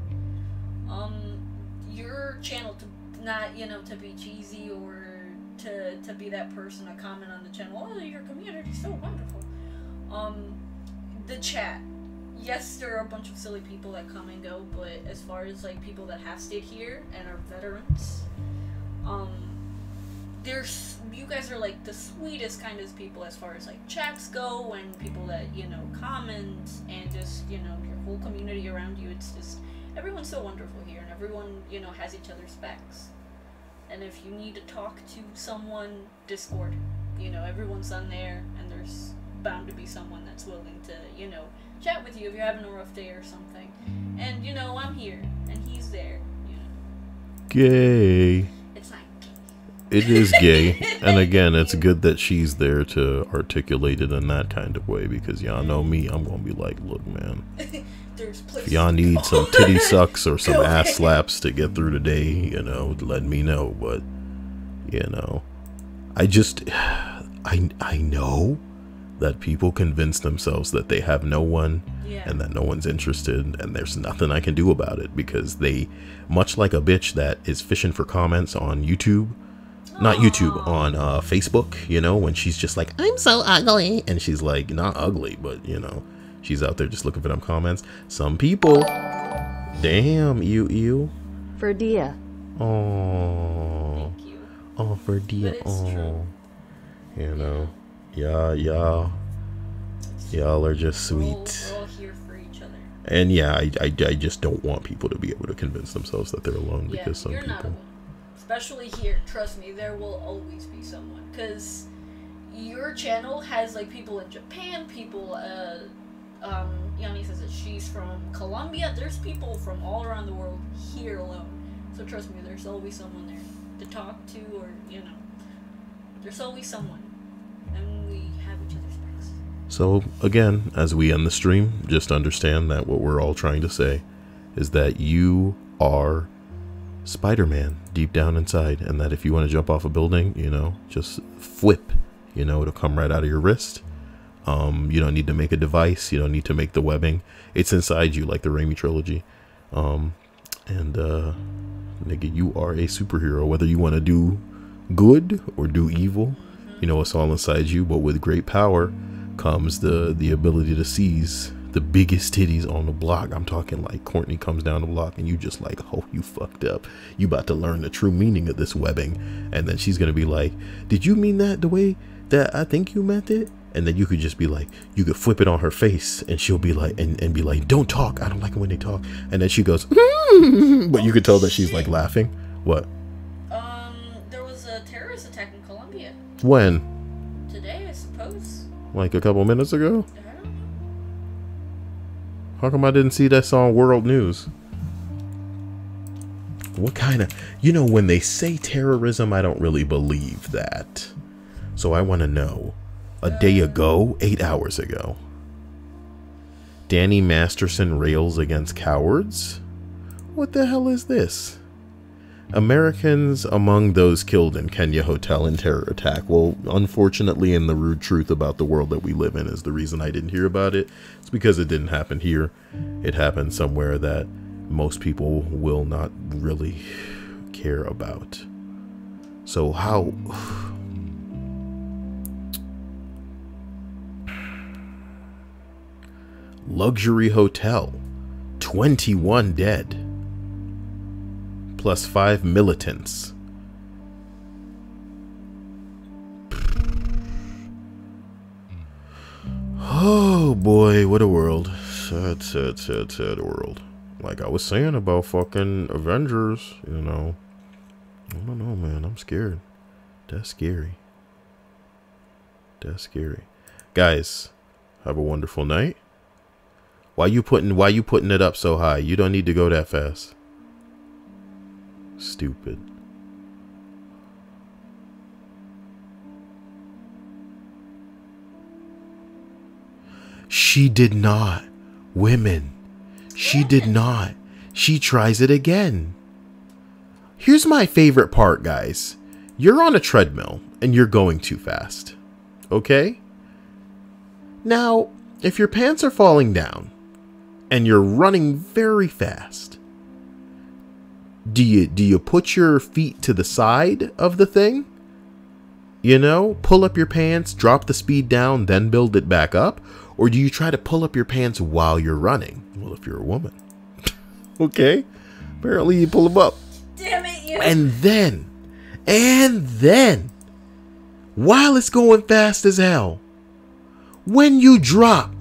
[SPEAKER 2] your channel, to not, you know, to be cheesy or to be that person to comment on the channel, oh, your community is so wonderful. The chat. Yes, there are a bunch of silly people that come and go, but as far as like people that have stayed here and are veterans, you guys are like the sweetest, kindest people as far as like chats go, and people that, you know, comment, and just, you know, your whole community around you. It's just, everyone's so wonderful here, and everyone, you know, has each other's backs. And if you need to talk to someone, Discord, you know, everyone's on there, and there's bound to be someone that's willing to, you know, chat with you if you're having a rough day or something. And, you know, I'm here, and he's there, you know.
[SPEAKER 1] Gay.
[SPEAKER 2] It's not gay.
[SPEAKER 1] It is gay. And again, it's good that she's there to articulate it in that kind of way, because y'all know me, I'm gonna be like, look, man, if y'all need some titty sucks or some ass slaps to get through the day, you know, let me know. But, you know, I know that people convince themselves that they have no one, and that no one's interested, and there's nothing I can do about it, because they, much like a bitch that is fishing for comments on YouTube, not YouTube, on Facebook, you know, when she's just like, I'm so ugly, and she's like, not ugly, but, you know, she's out there just looking for them comments. Some people, damn, you.
[SPEAKER 3] For Dia.
[SPEAKER 1] Oh.
[SPEAKER 2] Thank you.
[SPEAKER 1] Oh, for Dia. Oh. You know. Y'all are just sweet.
[SPEAKER 2] We're all here for each other.
[SPEAKER 1] And yeah, I just don't want people to be able to convince themselves that they're alone, because some
[SPEAKER 2] you're
[SPEAKER 1] people.
[SPEAKER 2] Not alone. Especially here, trust me, there will always be someone. Because your channel has like people in Japan, people, Yanni says that she's from Colombia. There's people from all around the world here alone. So trust me, there's always someone there to talk to, or, you know, there's always someone. And we have each other's backs.
[SPEAKER 1] So again, as we end the stream, just understand that what we're all trying to say is that you are Spider-Man deep down inside, and that if you want to jump off a building, you know, just flip, you know, it'll come right out of your wrist. You don't need to make a device, you don't need to make the webbing, it's inside you, like the Raimi trilogy. Nigga, you are a superhero, whether you want to do good or do evil. You know, it's all inside you, but with great power comes the ability to seize the biggest titties on the block. I'm talking like Courtney comes down the block and you just like, oh, you fucked up. You about to learn the true meaning of this webbing. And then she's going to be like, did you mean that the way that I think you meant it? And then you could just be like, you could flip it on her face, and she'll be like, and be like, don't talk. I don't like it when they talk. And then she goes, but you could tell that she's like laughing. What?
[SPEAKER 2] There was a terrorist attack in Colombia.
[SPEAKER 1] When?
[SPEAKER 2] Today, I suppose.
[SPEAKER 1] Like a couple minutes ago?
[SPEAKER 2] I don't know.
[SPEAKER 1] How come I didn't see that on World News? What kind of... You know, when they say terrorism, I don't really believe that. So I want to know. A day ago, 8 hours ago. Danny Masterson rails against cowards? What the hell is this? Americans among those killed in Kenya hotel in terror attack. Well, unfortunately, and the rude truth about the world that we live in is the reason I didn't hear about it. It's because it didn't happen here. It happened somewhere that most people will not really care about. So how... Luxury hotel. 21 dead. Plus 5 militants. Oh boy, what a world. Sad, sad, sad, sad world. Like I was saying about fucking Avengers, you know. I don't know, man. I'm scared. That's scary. That's scary. Guys, have a wonderful night. Why you putting it up so high? You don't need to go that fast. Stupid. She did not. Women. She did not. She tries it again. Here's my favorite part, guys. You're on a treadmill and you're going too fast. Okay? Now, if your pants are falling down and you're running very fast, do you put your feet to the side of the thing? You know, pull up your pants, drop the speed down, then build it back up? Or do you try to pull up your pants while you're running? Well, if you're a woman. Okay. Apparently you pull them up.
[SPEAKER 2] Damn it, you.
[SPEAKER 1] And then, while it's going fast as hell, when you drop,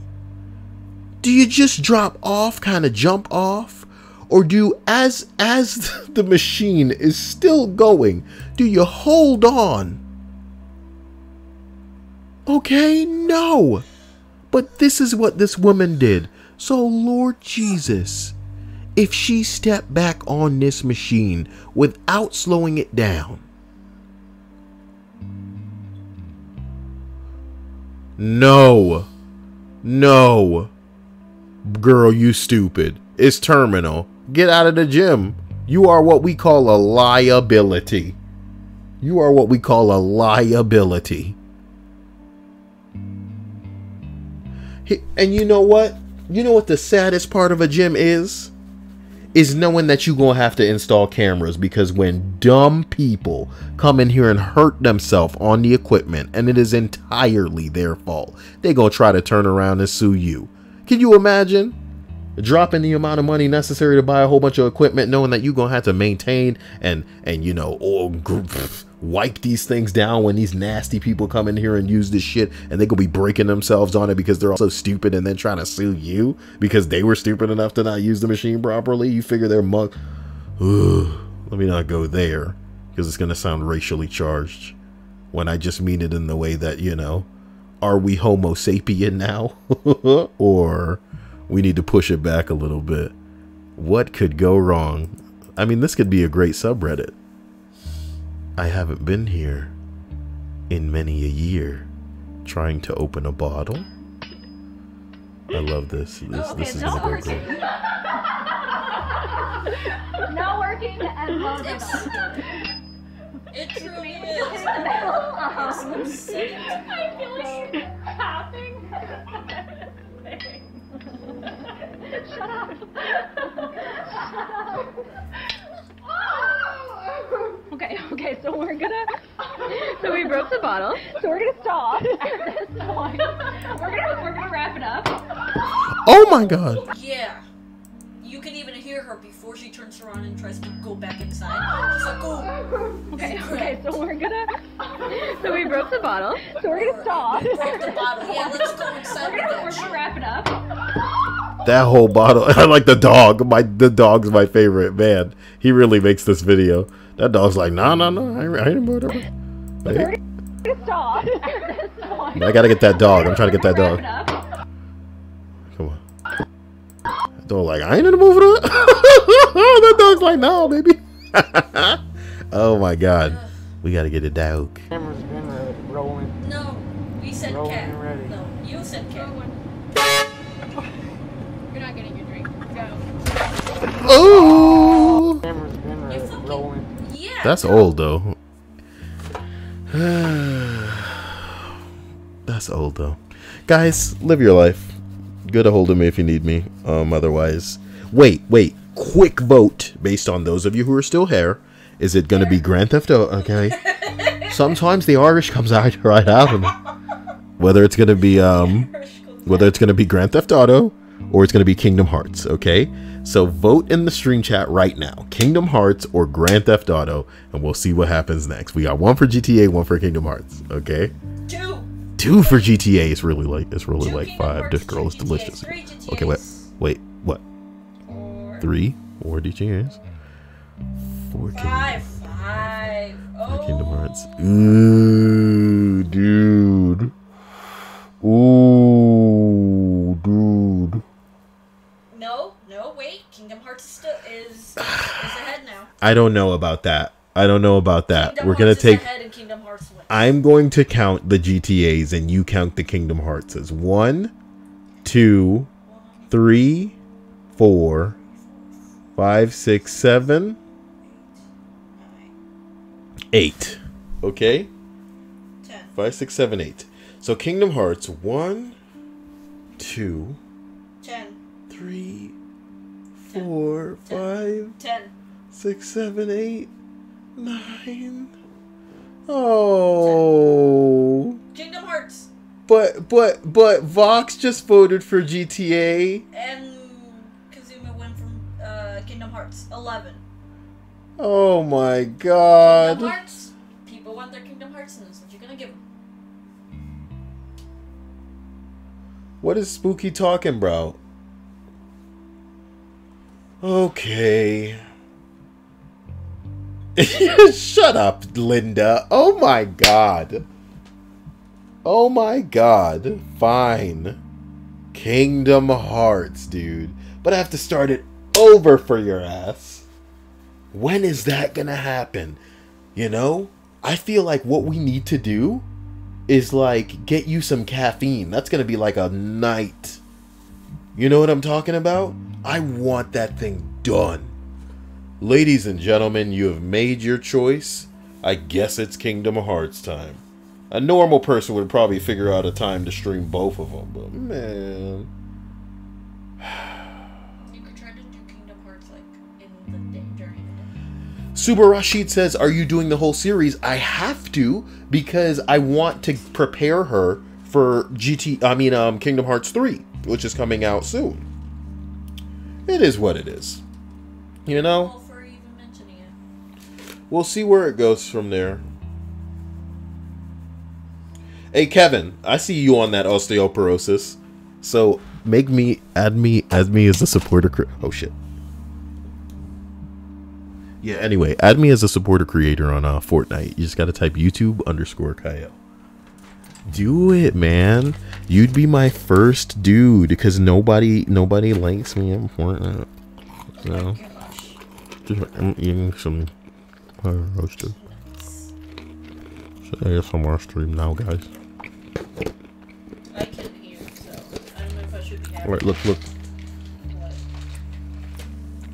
[SPEAKER 1] do you just drop off, kind of jump off? Or do, as the machine is still going, do you hold on? Okay, no. But this is what this woman did. So, Lord Jesus, if she stepped back on this machine without slowing it down. No. No. Girl, you stupid. It's terminal. Get out of the gym. You are what we call a liability. You are what we call a liability. And you know what? You know what the saddest part of a gym is? Is knowing that you're going to have to install cameras, because when dumb people come in here and hurt themselves on the equipment and it is entirely their fault, they're going to try to turn around and sue you. Can you imagine? Dropping the amount of money necessary to buy a whole bunch of equipment, knowing that you're going to have to maintain and you know, wipe these things down when these nasty people come in here and use this shit, and they're going to be breaking themselves on it because they're also stupid, and then trying to sue you because they were stupid enough to not use the machine properly. You figure they're mug. Let me not go there, because it's going to sound racially charged when I just mean it in the way that, you know, are we Homo sapien now? Or we need to push it back a little bit. What could go wrong? I mean, this could be a great subreddit. I haven't been here in many a year trying to open a bottle. I love this. This is gonna go great.
[SPEAKER 8] Not working and loaded.
[SPEAKER 2] It truly is.
[SPEAKER 8] I feel like you're laughing. Shut up. Okay, so we broke the bottle, so we're gonna stop at this point. We're gonna wrap it up.
[SPEAKER 1] Oh my god.
[SPEAKER 2] Yeah. You can even hear her before she turns around and tries to go back inside. She's like, oh.
[SPEAKER 8] Okay, so we broke the bottle, so we're gonna stop.
[SPEAKER 2] We broke the bottle. Yeah, let's go inside.
[SPEAKER 8] We're gonna wrap it up.
[SPEAKER 1] That whole bottle. I like the dog. The dog's my favorite, man. He really makes this video. That dog's like, no, I ain't about it. Hey.
[SPEAKER 8] Stop.
[SPEAKER 1] I gotta get that dog. I'm trying to get that dog. Come on. That dog like, I ain't in the mood for that. That dog's like, no, baby. Oh my god. We gotta get a dog.
[SPEAKER 6] Camera's been rolling.
[SPEAKER 2] No, we said
[SPEAKER 6] Rolling
[SPEAKER 2] cat.
[SPEAKER 6] and ready.
[SPEAKER 2] No, you said cat.
[SPEAKER 8] You're not getting your drink. Go.
[SPEAKER 1] Oh. That's old though. That's old though. Guys, live your life. Get a hold of me if you need me. Otherwise, wait. Quick vote based on those of you who are still here. Is it going to be Grand Theft Auto? Okay. Sometimes the Irish comes out right out of me. Whether it's going to be Grand Theft Auto or it's going to be Kingdom Hearts. Okay. So vote in the stream chat right now. Kingdom Hearts or Grand Theft Auto, and we'll see what happens next. We got one for GTA, one for Kingdom Hearts. Okay. Two for GTA. It's really like five. This girl is delicious. Okay, wait, what? 3 4 DGAs. 4 Kingdom Hearts. Ooh, dude. Ooh, dude.
[SPEAKER 2] No, wait. Kingdom Hearts is ahead now.
[SPEAKER 1] I don't know about that. We're gonna take.
[SPEAKER 2] Kingdom Hearts wins.
[SPEAKER 1] I'm going to count the GTAs and you count the Kingdom Hearts as 1, 2, 3, 4, 5, 6, 7, 8. Okay?
[SPEAKER 2] 10.
[SPEAKER 1] 5, 6, 7, 8. So Kingdom Hearts 1, 2,
[SPEAKER 2] 10.
[SPEAKER 1] 3, 4, 5,
[SPEAKER 2] 10.
[SPEAKER 1] 6, 7, 8, 9. Oh.
[SPEAKER 2] Kingdom Hearts.
[SPEAKER 1] But Vox just voted for GTA.
[SPEAKER 2] And Kazuma went from Kingdom Hearts 11.
[SPEAKER 1] Oh my god.
[SPEAKER 2] Kingdom Hearts. People want their Kingdom Hearts, and that's what you're gonna give them.
[SPEAKER 1] What is Spooky talking about? Okay. Shut up, Linda. Oh my god. Oh my god. Fine. Kingdom Hearts, dude. But I have to start it over for your ass. When is that gonna happen? You know? I feel like what we need to do is like get you some caffeine. That's gonna be like a night. You know what I'm talking about? I want that thing done. Ladies and gentlemen, you have made your choice. I guess it's Kingdom Hearts time. A normal person would probably figure out a time to stream both of them, but man.
[SPEAKER 2] You could try to do Kingdom Hearts like in the day, during the day.
[SPEAKER 1] Subar Rashid says, are you doing the whole series? I have to, because I want to prepare her for Kingdom Hearts 3, which is coming out soon. It is what it is. You know? We'll see where it goes from there. Hey Kevin, I see you on that osteoporosis. So add me as a supporter. Oh shit. Yeah. Anyway, add me as a supporter creator on Fortnite. You just gotta type YouTube_Kyle. Do it, man. You'd be my first dude because nobody likes me in Fortnite. So I'm eating some roasted. So ASMR stream now, guys.
[SPEAKER 2] I can hear, so I don't know if I should be happy.
[SPEAKER 1] Alright, look.
[SPEAKER 2] What?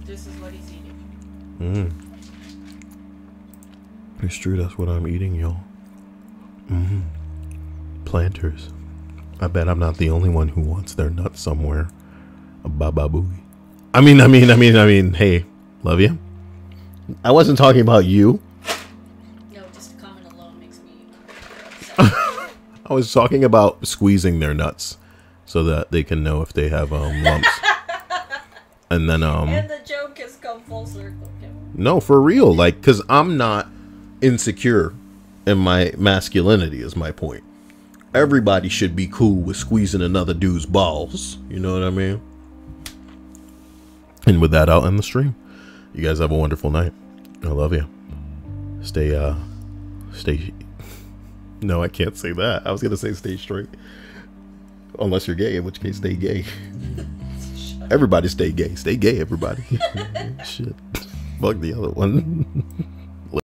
[SPEAKER 2] This is what he's eating.
[SPEAKER 1] It's true, that's what I'm eating, y'all. Planters. I bet I'm not the only one who wants their nuts somewhere. A baba booey. I mean, hey, love you. I wasn't talking about you.
[SPEAKER 2] No, just the comment alone makes me
[SPEAKER 1] I was talking about squeezing their nuts so that they can know if they have lumps. And then
[SPEAKER 2] and the joke has come full circle.
[SPEAKER 1] No, for real, like, because I'm not insecure in my masculinity is my point. Everybody should be cool with squeezing another dude's balls. You know what I mean? And with that, I'll end the stream. You guys have a wonderful night. I love you. Stay. No, I can't say that. I was gonna say stay straight. Unless you're gay, in which case stay gay. Everybody stay gay. Stay gay, everybody. Shit. Fuck the other one.